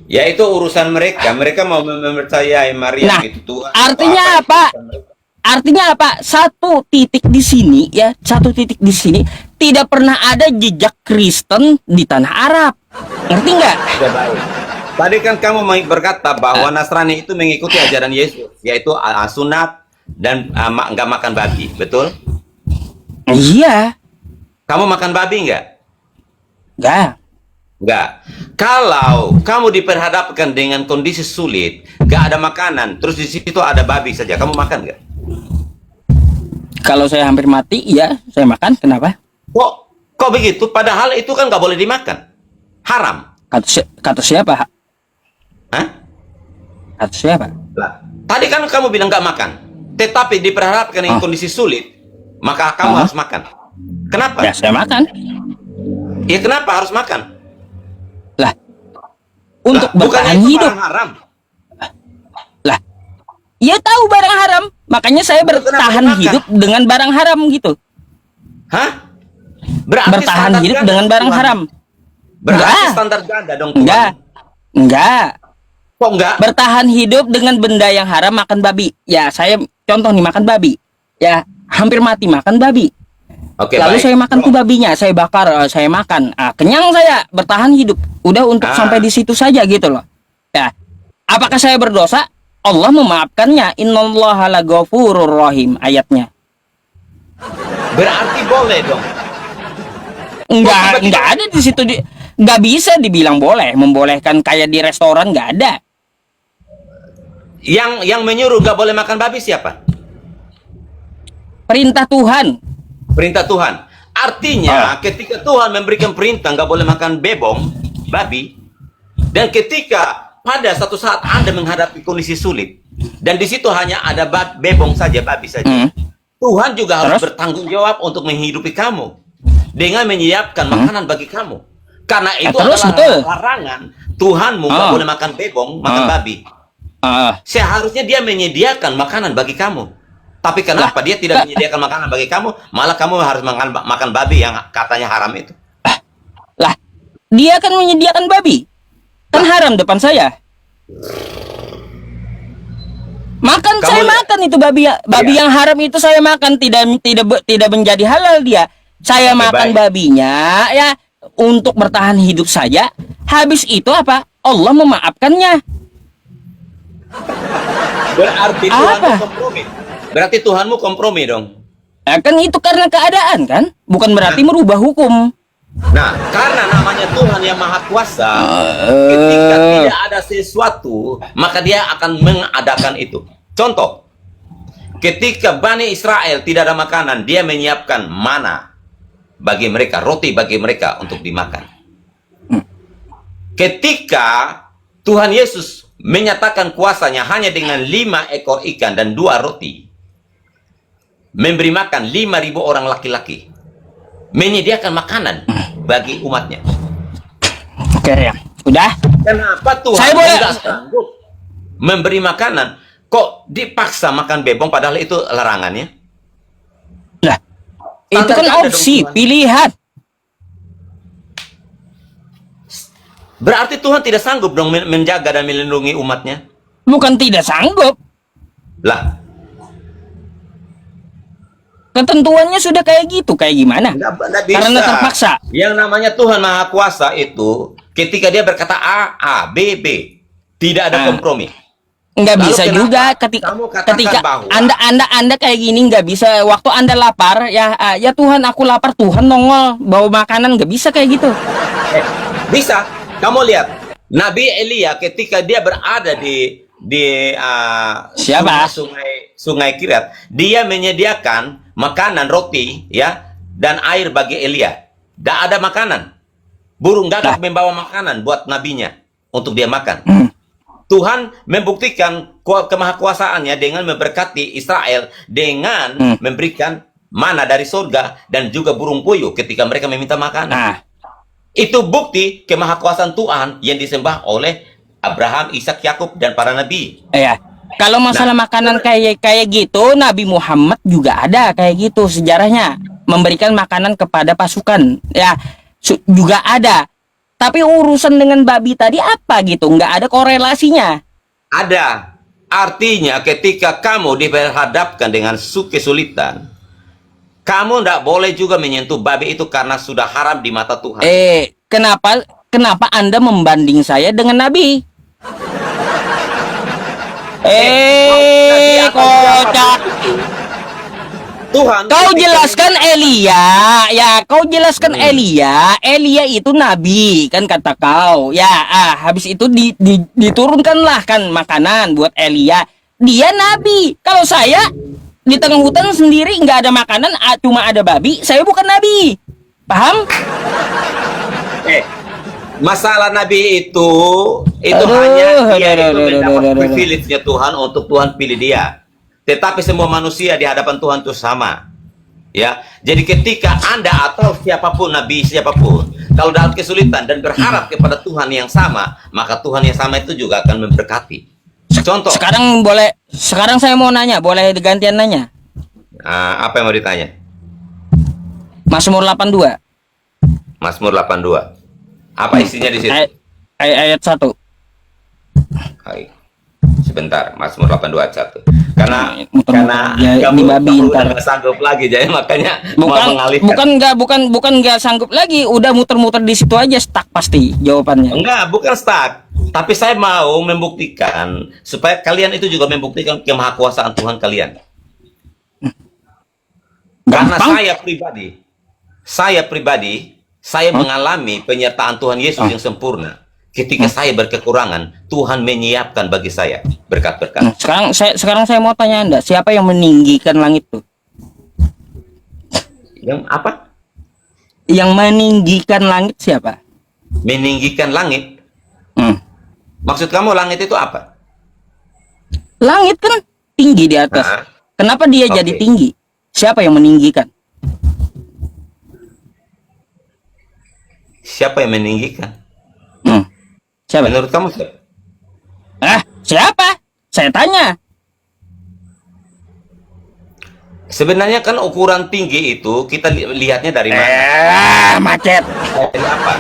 Ya itu urusan mereka. Mereka mau mempercayai Maryam Nah, itu Tuhan. artinya apa? Artinya apa? Satu titik di sini ya, satu titik di sini tidak pernah ada jejak Kristen di tanah Arab. Ngerti nggak? Sudah baik. Tadi kan kamu berkata bahwa Nasrani itu mengikuti ajaran Yesus, yaitu sunat dan nggak makan babi, betul? Iya. Kamu makan babi nggak? Nggak. Nggak. Kalau kamu diperhadapkan dengan kondisi sulit, nggak ada makanan, terus di situ ada babi saja, kamu makan nggak? Kalau saya hampir mati, iya, saya makan. Kenapa? Kok begitu? Padahal itu kan nggak boleh dimakan, haram. Kata siapa? Hah? Kata siapa? Lah, tadi kan kamu bilang nggak makan, tetapi diperhadapkan dengan kondisi sulit, maka kamu harus makan. Kenapa? Ya, saya makan. Ya kenapa harus makan? Lah, untuk bukannya bertahan itu hidup. barang haram. Lah, ya tahu barang haram, makanya saya bertahan dimakan? hidup dengan barang haram gitu. Hah? Berarti Bertahan standar hidup ganda dengan barang Tuhan. haram. Berarti Enggak. standar ganda dong Tuhan. Enggak. Kok enggak? Bertahan hidup dengan benda yang haram, makan babi. Ya, saya contoh nih, makan babi. Ya, hampir mati makan babi. Oke, Lalu baik. saya makan tuh babinya, saya bakar, saya makan. Kenyang saya, bertahan hidup. Udah untuk sampai di situ saja gitu loh. Ya. Apakah saya berdosa? Allah memaafkannya. Innallaha laghafurur rahim, ayatnya. Berarti boleh dong. Enggak ada di situ, enggak bisa dibilang boleh, membolehkan kayak di restoran, enggak ada. Yang menyuruh nggak boleh makan babi siapa? Perintah Tuhan. Perintah Tuhan. Artinya ketika Tuhan memberikan perintah nggak boleh makan bebong, babi, dan ketika pada satu saat Anda menghadapi kondisi sulit, dan di situ hanya ada bebong saja, babi saja, Tuhan juga harus bertanggung jawab untuk menghidupi kamu dengan menyiapkan makanan bagi kamu. Karena itu adalah larangan Tuhanmu nggak boleh makan bebong, makan babi. Seharusnya dia menyediakan makanan bagi kamu. Tapi kenapa dia tidak menyediakan makanan bagi kamu, malah kamu harus makan babi yang katanya haram itu? Lah, dia kan menyediakan babi. Kan haram depan saya. Saya makan itu babi yang haram itu saya makan, tidak menjadi halal dia. Saya makan babinya ya untuk bertahan hidup saja. Habis itu apa? Allah memaafkannya. Berarti Tuhanmu kompromi. Berarti Tuhanmu kompromi dong. Ya kan itu karena keadaan kan, bukan berarti merubah hukum. Nah, karena namanya Tuhan yang Maha Kuasa, ketika tidak ada sesuatu, maka Dia akan mengadakan itu. Contoh, ketika Bani Israel tidak ada makanan, Dia menyiapkan mana bagi mereka, roti bagi mereka untuk dimakan. Ketika Tuhan Yesus menyatakan kuasanya hanya dengan 5 ekor ikan dan 2 roti, memberi makan 5.000 orang laki-laki, menyediakan makanan bagi umatnya. Oke ya, udah. Kenapa Tuhan tidak sanggup memberi makanan? Kok dipaksa makan bebong padahal itu larangannya? Lah, itu kan opsi, pilihan. Berarti Tuhan tidak sanggup dong menjaga dan melindungi umatnya? Bukan tidak sanggup. Lah, ketentuannya sudah kayak gitu, kayak gimana? Nggak bisa. Karena terpaksa. Yang namanya Tuhan Maha Kuasa itu, ketika Dia berkata A, B, B, tidak ada kompromi. Nggak bisa juga ketika anda kayak gini, nggak bisa. Waktu Anda lapar, ya Tuhan, aku lapar, Tuhan nongol bawa makanan, nggak bisa kayak gitu. Bisa. Kamu lihat Nabi Elia ketika dia berada di siapa? Sungai Kirat, dia menyediakan makanan roti ya dan air bagi Elia. Tidak ada makanan. Burung gagak membawa makanan buat nabinya untuk dia makan. Tuhan membuktikan kemahakuasaannya dengan memberkati Israel dengan memberikan mana dari surga dan juga burung puyuh ketika mereka meminta makanan. Itu bukti kemahakuasaan Tuhan yang disembah oleh Abraham, Ishak, Yakub dan para nabi. Ya. Kalau masalah makanan kayak gitu, Nabi Muhammad juga ada kayak gitu sejarahnya, memberikan makanan kepada pasukan. Ya, juga ada. Tapi urusan dengan babi tadi apa gitu? Nggak ada korelasinya. Ada. Artinya ketika kamu diperhadapkan dengan kesulitan, kamu tidak boleh juga menyentuh babi itu karena sudah haram di mata Tuhan. Kenapa Anda membanding saya dengan Nabi? Kocak. Tuhan, Kau jelaskan Elia, ya kau jelaskan Elia itu nabi kan kata kau, ya habis itu diturunkanlah kan makanan buat Elia, dia nabi. Kalau saya di tengah hutan sendiri nggak ada makanan, cuma ada babi, saya bukan nabi, paham? Masalah nabi itu hanya dia itu mendapat privilege-nya Tuhan untuk Tuhan pilih dia. Tetapi semua manusia di hadapan Tuhan itu sama. Ya. Jadi ketika Anda atau siapapun, nabi siapapun, kalau dalam kesulitan dan berharap kepada Tuhan yang sama, maka Tuhan yang sama itu juga akan memberkati. Contoh. Sekarang saya mau nanya, boleh gantian nanya? Apa yang mau ditanya? Mazmur 82. Mazmur 82. Apa isinya di situ? Ayat 1. Hai. Sebentar, Mazmur 82 ayat 1. Karena ya, kamu ntar nggak sanggup lagi, jadi makanya mau mengalihkan. Bukan nggak sanggup lagi, udah muter-muter di situ aja, stuck pasti jawabannya. Enggak, bukan stuck. Tapi saya mau membuktikan supaya kalian itu juga membuktikan kemahakuasaan Tuhan kalian. Karena saya pribadi, saya mengalami penyertaan Tuhan Yesus yang sempurna. Ketika saya berkekurangan, Tuhan menyiapkan bagi saya berkat-berkat. Sekarang saya mau tanya Anda, siapa yang meninggikan langit itu? Yang apa? Yang meninggikan langit siapa? Meninggikan langit? Maksud kamu langit itu apa? Langit kan tinggi di atas. Kenapa dia jadi tinggi? Siapa yang meninggikan? Siapa yang meninggikan? Siapa? Menurut kamu siapa? Siapa? Saya tanya. Sebenarnya kan ukuran tinggi itu kita lihatnya dari mana? Macet. Dari apa?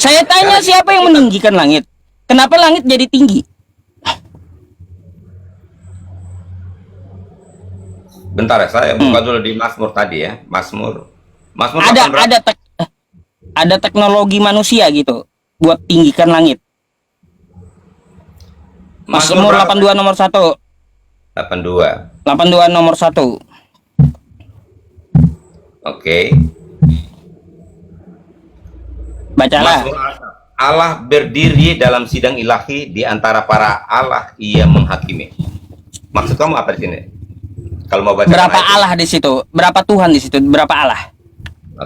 Saya tanya siapa yang meninggikan langit? Kenapa langit jadi tinggi? Bentar ya, saya buka dulu di Mazmur tadi ya. Mazmur 18. Ada teknologi manusia gitu buat tinggikan langit. Mazmur 82 nomor 1. 82 nomor 1. Oke. Bacalah. Allah berdiri dalam sidang ilahi, di antara para Allah ia menghakimi. Maksud kamu apa di sini? Kalau mau baca berapa Allah di situ? Berapa Tuhan di situ? Berapa Allah?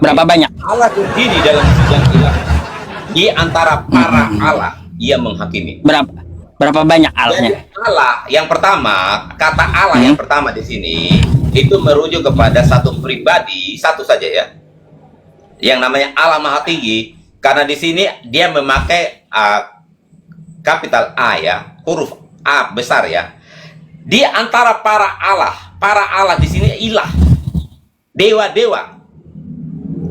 Berapa banyak? Allah berdiri dalam sidang ilahi, di antara para Allah ia menghakimi. Berapa banyak Allahnya? Jadi Allah yang pertama, kata Allah yang pertama di sini itu merujuk kepada satu pribadi, satu saja ya, yang namanya Allah Maha Tinggi. Karena di sini dia memakai kapital A ya, huruf A besar ya. Di antara para Allah di sini ilah, dewa-dewa,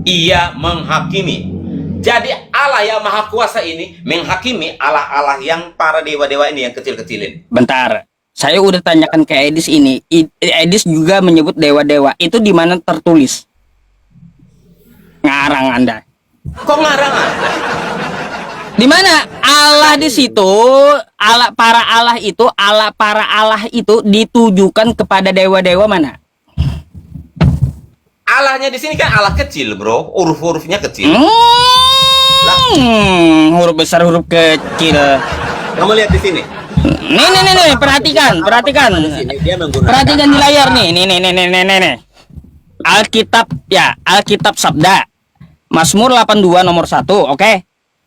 ia menghakimi. Jadi Allah yang Maha Kuasa ini menghakimi Allah-Allah yang para dewa-dewa ini yang kecil-kecilin. Bentar, saya udah tanyakan ke Edis ini. Edis juga menyebut dewa-dewa. Itu di mana tertulis? Ngarang Anda. Kok ngarang Anda? Di mana Allah di situ? Para Allah itu ditujukan kepada dewa-dewa mana? Allahnya di sini kan Allah kecil, bro. Huruf-hurufnya kecil. Huruf besar, huruf kecil. Kamu lihat di sini. Nih, perhatikan. Dia menggunakan Perhatikan di layar nih. Nih. Alkitab ya, Alkitab Sabda. Mazmur 82 nomor 1, oke?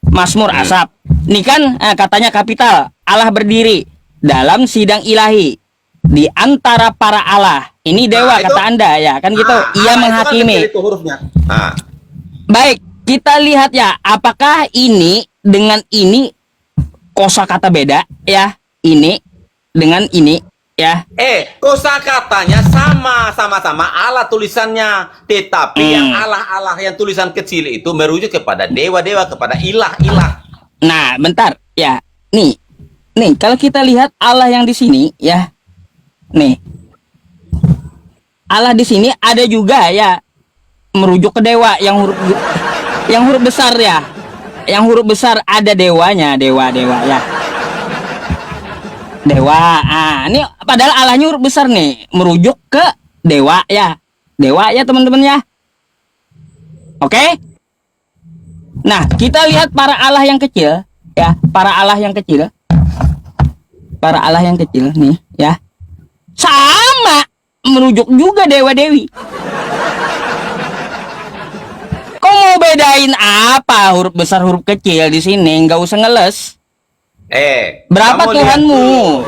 Mazmur Asap. Ini kan katanya kapital. Allah berdiri dalam sidang ilahi di antara para Allah. Ini dewa itu, kata Anda ya, kan gitu. Ia menghakimi. Itu hurufnya. Baik, kita lihat ya, apakah ini dengan ini kosakata beda ya? Ini dengan ini ya. Kosakatanya sama-sama Allah tulisannya, tetapi yang Allah yang tulisan kecil itu merujuk kepada dewa-dewa, kepada ilah-ilah. Nah, bentar ya. Nih, kalau kita lihat Allah yang di sini ya, nih, Allah di sini ada juga ya merujuk ke dewa yang huruf besar ya, yang huruf besar ada dewanya, dewa ya. Dewa, ini padahal Allahnya huruf besar nih, merujuk ke dewa ya teman-teman ya. Oke? Nah, kita lihat para Allah yang kecil ya, para Allah yang kecil nih ya, sama merujuk juga dewa-dewi. Kok mau bedain apa huruf besar huruf kecil di sini? Nggak usah ngeles. Berapa Tuhanmu?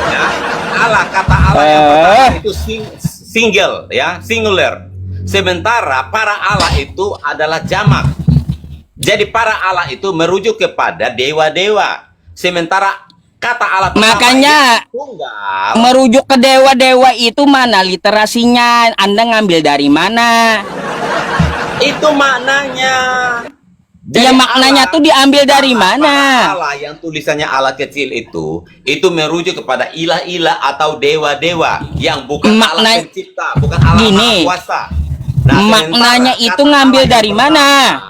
Ya, kata Allah yang pertama itu single ya, singular. Sementara para Allah itu adalah jamak. Jadi para Allah itu merujuk kepada dewa-dewa. Sementara kata Allah pertama makanya itu tunggal. Merujuk ke dewa-dewa itu mana literasinya? Anda ngambil dari mana? Itu maknanya. Ya maknanya tuh diambil dari mana? Allah yang tulisannya Allah kecil itu merujuk kepada ilah-ilah atau dewa-dewa yang bukan Allah pencipta, bukan Allah Maha Kuasa. Nah, maknanya itu ngambil dari mana?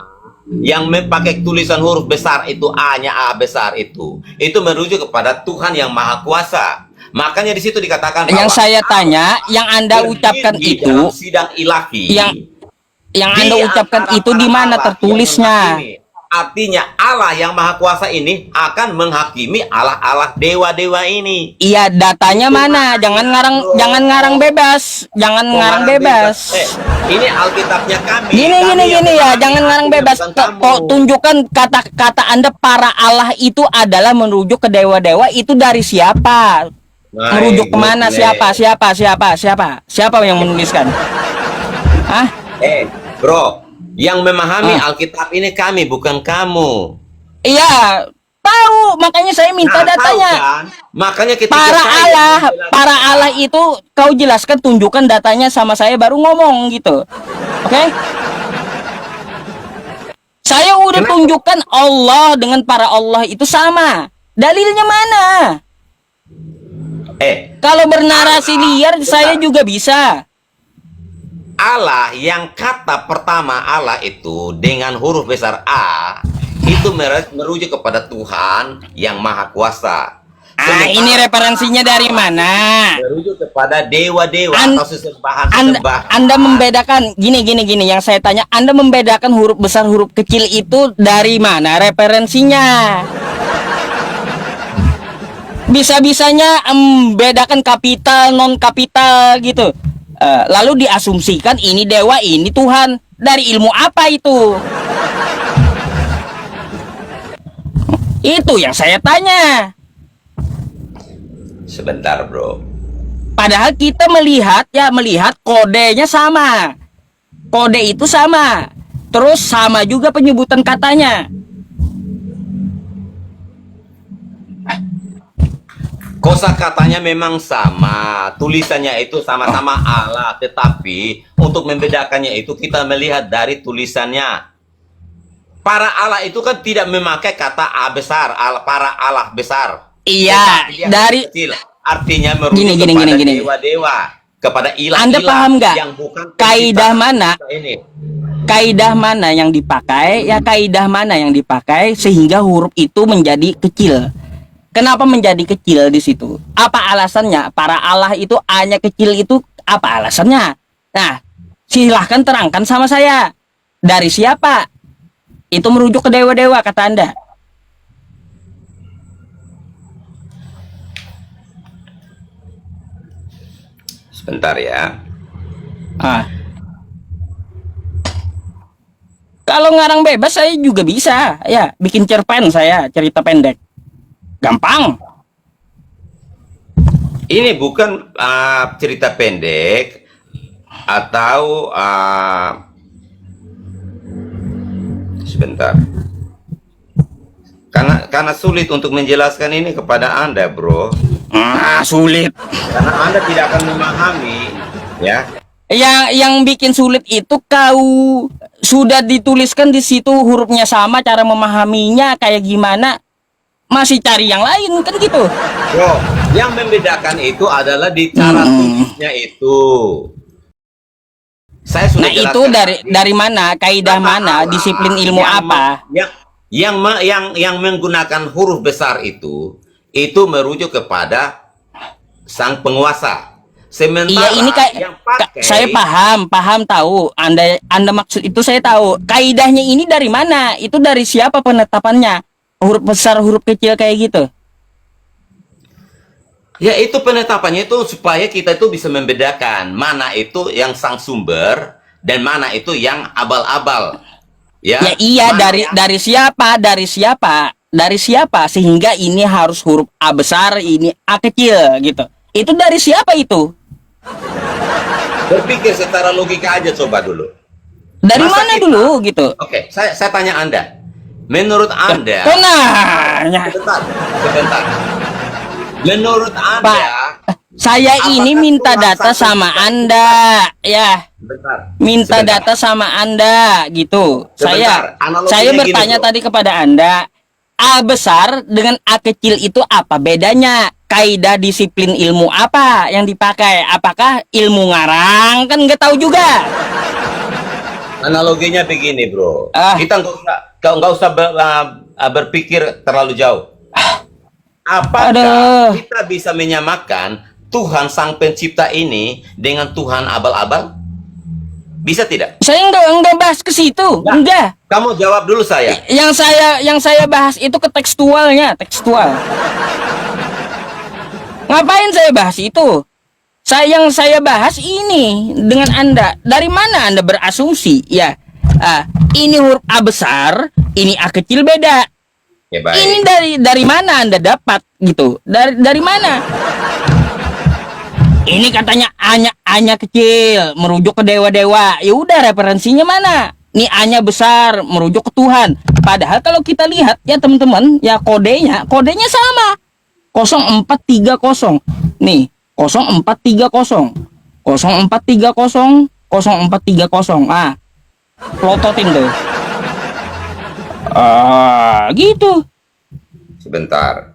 Yang pakai tulisan huruf besar itu A-nya A besar itu merujuk kepada Tuhan yang Maha Kuasa. Makanya di situ dikatakan yang saya tanya, yang Anda ucapkan itu sidang ilahi. Yang Anda ucapkan itu di mana tertulisnya? Artinya Allah yang Maha Kuasa ini akan menghakimi Allah-Allah dewa-dewa ini. Iya, datanya mana? Jangan ngarang bebas. Ini Alkitabnya kami. Gini ya, jangan ngarang bebas. Kok tunjukkan kata-kata Anda para Allah itu adalah merujuk ke dewa-dewa itu dari siapa? Merujuk kemana? Siapa yang menuliskan? Bro, yang memahami Alkitab ini kami, bukan kamu. Iya, tahu. Makanya saya minta datanya. Kan? Makanya ketika para Allah itu kau jelaskan, tunjukkan datanya sama saya baru ngomong gitu. Oke? Saya udah tunjukkan Allah dengan para Allah itu sama. Dalilnya mana? Kalau bernarasi liar saya juga bisa. Allah yang kata pertama Allah itu dengan huruf besar A itu merujuk kepada Tuhan yang Maha Kuasa. Ini referensinya dari mana? Merujuk kepada dewa-dewa atau sesembahan. Anda membedakan gini yang saya tanya, Anda membedakan huruf besar huruf kecil itu dari mana referensinya? Bisa-bisanya membedakan kapital non kapital gitu. Lalu diasumsikan ini dewa, ini Tuhan. Dari ilmu apa itu? Itu yang saya tanya. Sebentar, bro. Padahal kita melihat kodenya sama. Kode itu sama. Terus sama juga penyebutan katanya. Kosakatanya memang sama, tulisannya itu sama-sama Allah, tetapi untuk membedakannya itu kita melihat dari tulisannya. Para Allah itu kan tidak memakai kata A besar, para Allah besar. Iya, dari kecil. Artinya merujuk kepada dewa-dewa, kepada ilah-ilah. Anda paham nggak? Yang bukan kaidah mana? Kaidah mana yang dipakai? Ya kaidah mana yang dipakai sehingga huruf itu menjadi kecil? Kenapa menjadi kecil di situ? Apa alasannya? Para Allah itu A-nya kecil itu apa alasannya? Nah, silahkan terangkan sama saya. Dari siapa? Itu merujuk ke dewa-dewa kata Anda. Sebentar ya. Kalau ngarang bebas saya juga bisa. Ya, bikin cerpen saya, cerita pendek. Gampang. Ini bukan cerita pendek atau sebentar. Karena sulit untuk menjelaskan ini kepada Anda, bro. Sulit. Karena Anda tidak akan memahami, ya. Yang bikin sulit itu kau sudah dituliskan di situ hurufnya sama, cara memahaminya kayak gimana, masih cari yang lain kan gitu. Bro, yang membedakan itu adalah di cara tulisnya itu. Saya sudah Nah, itu jelaskan dari mana, kaidah mana, disiplin ilmu apa? Yang menggunakan huruf besar itu merujuk kepada sang penguasa. Sementara Iya, ini yang pakai, saya paham tahu. Anda maksud itu saya tahu. Kaidahnya ini dari mana? Itu dari siapa penetapannya? Huruf besar, huruf kecil kayak gitu. ya itu penetapannya itu supaya kita itu bisa membedakan mana itu yang sang sumber dan mana itu yang abal-abal. Ya, Ya iya, mana dari siapa? Dari siapa sehingga ini harus huruf A besar, ini A kecil gitu. Itu dari siapa itu? berpikir secara logika aja coba dulu. Dari Masa mana kita- dulu gitu? Oke, saya tanya Anda. Menurut Anda, Kok nanya? sebentar. Menurut Anda, Saya ini apakah minta Tuhan data sampai sama bisa- Anda, ya. sebentar. Minta Sebentar. data sama Anda gitu. Sebentar, analoginya Saya gini, bertanya bro. tadi kepada Anda, A besar dengan A kecil itu apa bedanya? Kaidah disiplin ilmu apa yang dipakai? Apakah ilmu ngarang? Kan nggak tahu juga. Analoginya begini, bro. Ah. Kita nggak usah berpikir terlalu jauh. Apakah Aduh. kita bisa menyamakan Tuhan Sang Pencipta ini dengan Tuhan abal-abal? Bisa tidak? Saya nggak bahas ke situ. Nah. Enggak. Kamu jawab dulu saya. Yang saya bahas itu ke tekstual. Ngapain saya bahas itu? Yang saya bahas ini dengan Anda. Dari mana Anda berasumsi? Ya, ini huruf A besar, ini A kecil beda. Ya baik. Ini dari mana Anda dapat gitu? Dari mana? Ini katanya A-nya kecil, merujuk ke dewa-dewa. Ya udah, referensinya mana? Nih A-nya besar, merujuk ke Tuhan. Padahal kalau kita lihat ya teman-teman, ya kodenya sama. 0430. Nih, 0430. 0430, 0430. Plototin tuh. Gitu. Sebentar.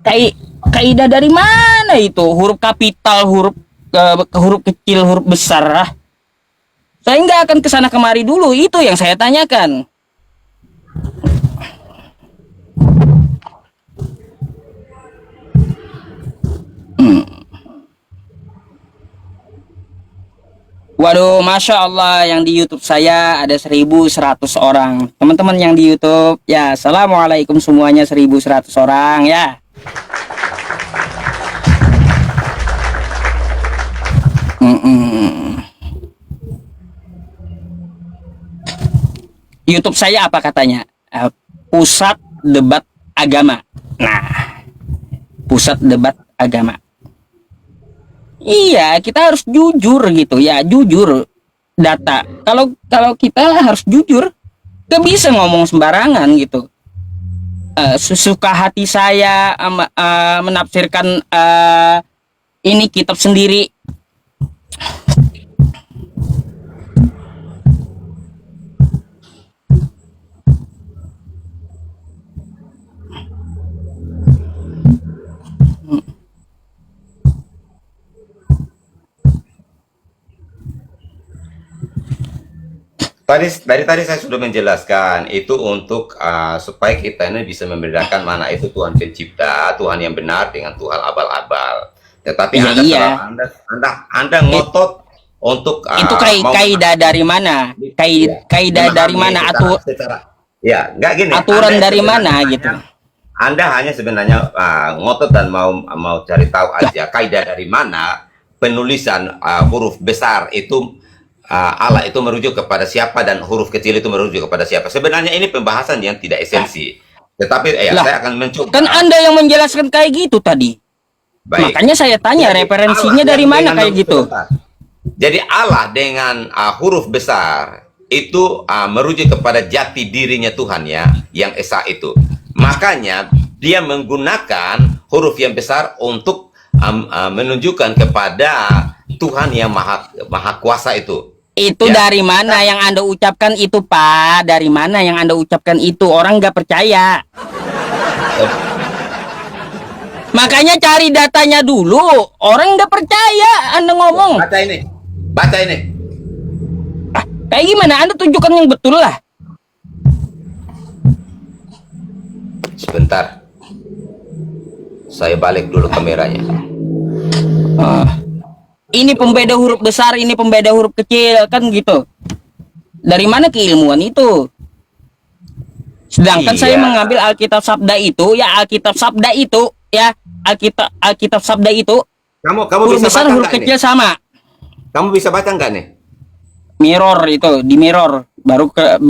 Kaidah dari mana itu? Huruf kapital, huruf kecil, huruf besar. Saya nggak akan kesana kemari dulu. Itu yang saya tanyakan. Waduh, Masya Allah, yang di YouTube saya ada 1.100 orang. Teman-teman yang di YouTube, ya, Assalamualaikum semuanya, 1.100 orang, ya. YouTube saya apa katanya? Pusat debat agama. Nah, pusat debat agama. Iya, kita harus jujur gitu ya, jujur data. Kalau kita harus jujur, gak bisa ngomong sembarangan gitu. Sesuka hati saya menafsirkan ini kitab sendiri. Dari tadi saya sudah menjelaskan itu untuk supaya kita ini bisa membedakan mana itu Tuhan pencipta, Tuhan yang benar dengan Tuhan abal-abal. Tetapi Ya, iya. Anda ngotot untuk Itu kaidah dari mana? Kaidah dari mana? Ya, nggak gini. Aturan Anda dari sebenarnya mana gitu? Anda hanya sebenarnya ngotot dan mau cari tahu aja kaidah dari mana penulisan huruf besar itu Allah itu merujuk kepada siapa dan huruf kecil itu merujuk kepada siapa. Sebenarnya ini pembahasan yang tidak esensi. Tetapi Lah, saya akan mencoba. kan Anda yang menjelaskan kayak gitu tadi. Baik. Makanya saya tanya Jadi, referensinya Allah dari yang mana dengan kayak gitu. sebentar. Jadi Allah dengan huruf besar itu merujuk kepada jati dirinya Tuhan ya, yang esa itu. Makanya dia menggunakan huruf yang besar untuk menunjukkan kepada Tuhan yang maha kuasa itu. Itu Ya. dari mana yang Anda ucapkan itu, Pak? Dari mana yang Anda ucapkan itu? Orang nggak percaya. Makanya cari datanya dulu. Orang nggak percaya Anda ngomong. Baca ini. Baca ini. Kayak gimana? Anda tunjukkan yang betul lah. Sebentar. Saya balik dulu kameranya. Ini pembeda huruf besar, ini pembeda huruf kecil, kan gitu. Dari mana keilmuan itu? Sedangkan saya Iya. mengambil Alkitab Sabda itu, ya Alkitab Sabda itu, ya Alkitab Sabda itu, Kamu huruf bisa besar, baca huruf nggak kecil ini? sama. Kamu bisa baca nggak nih? Mirror itu, di mirror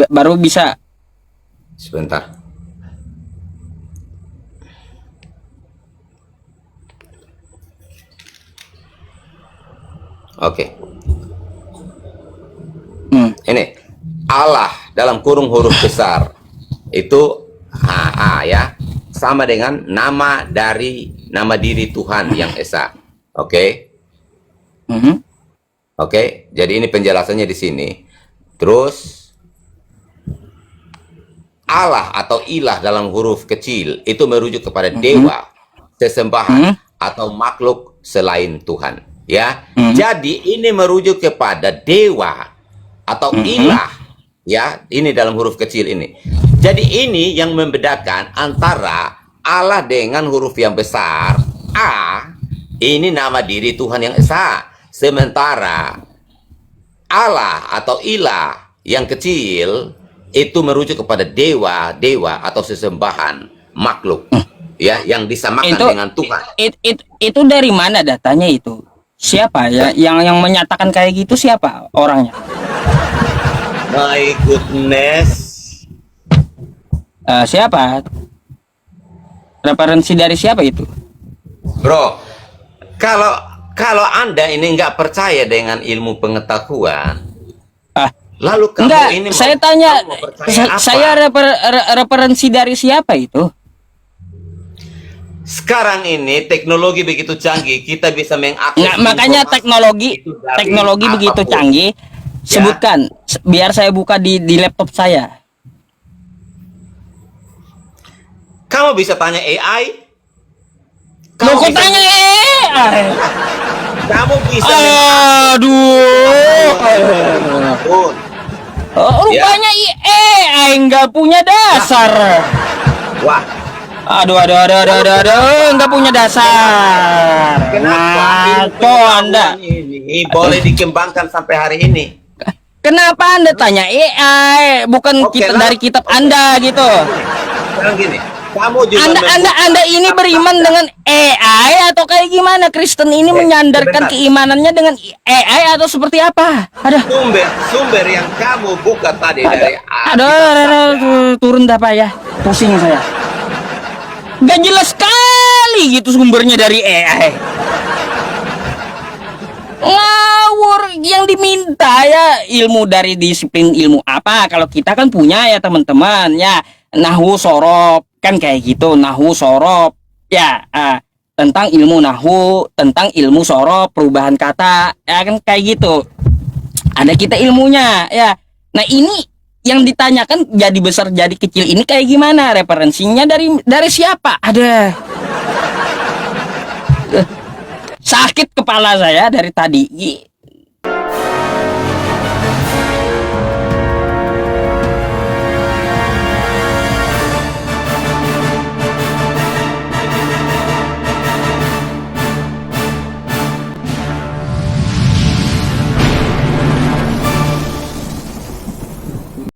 baru bisa. Sebentar. Oke. Ini Allah dalam kurung huruf besar itu ya sama dengan nama diri Tuhan yang esa. Oke. Mhm. Oke, jadi ini penjelasannya di sini. Terus Allah atau ilah dalam huruf kecil itu merujuk kepada dewa, sesembahan atau makhluk selain Tuhan, ya. Jadi ini merujuk kepada dewa atau ilah, ya. Ini dalam huruf kecil ini. Jadi ini yang membedakan antara Allah dengan huruf yang besar A, ini nama diri Tuhan yang esa. Sementara Allah atau ilah yang kecil itu merujuk kepada dewa atau sesembahan makhluk ya yang disamakan dengan Tuhan. Itu dari mana datanya itu? Siapa ya yang menyatakan kayak gitu, siapa orangnya? My goodness. Siapa? Referensi dari siapa itu? Bro, kalau Anda ini nggak percaya dengan ilmu pengetahuan, lalu kamu Enggak, ini saya tanya, kamu mau percaya apa? saya referensi dari siapa itu? Sekarang ini teknologi begitu canggih, kita bisa mengakses Nggak, makanya informasi itu dari teknologi begitu apapun. canggih. Sebutkan, biar saya buka di laptop saya. Kamu bisa tanya AI. Loh, kok bisa- tanya Kamu bisa Aduh. mengakses. Oh, rupanya AI nggak punya dasar. Wah, Aduh, nggak punya dasar. kenapa Ngaco Anda. ini boleh dikembangkan sampai hari ini? Kenapa Anda tanya AI, bukan Oke, kita lalu- dari kitab Anda gitu? Sekarang gini, kamu juga Anda ini beriman dengan AI atau kayak gimana? Kristen ini menyandarkan sebentar. keimanannya dengan AI atau seperti apa? sumber yang kamu buka tadi dari Aduh, turun dah Pak ya. Pusing saya. Gak jelas sekali gitu sumbernya dari AI. Ngawur, yang diminta ya ilmu dari disiplin ilmu apa? Kalau kita kan punya ya teman-teman ya, nahwu sorob kan kayak gitu, nahwu sorob ya, tentang ilmu nahwu, tentang ilmu sorob, perubahan kata ya kan kayak gitu. Ada kita ilmunya ya. Nah ini yang ditanyakan jadi besar jadi kecil ini kayak gimana? Referensinya dari siapa? Ada. Sakit kepala saya dari tadi.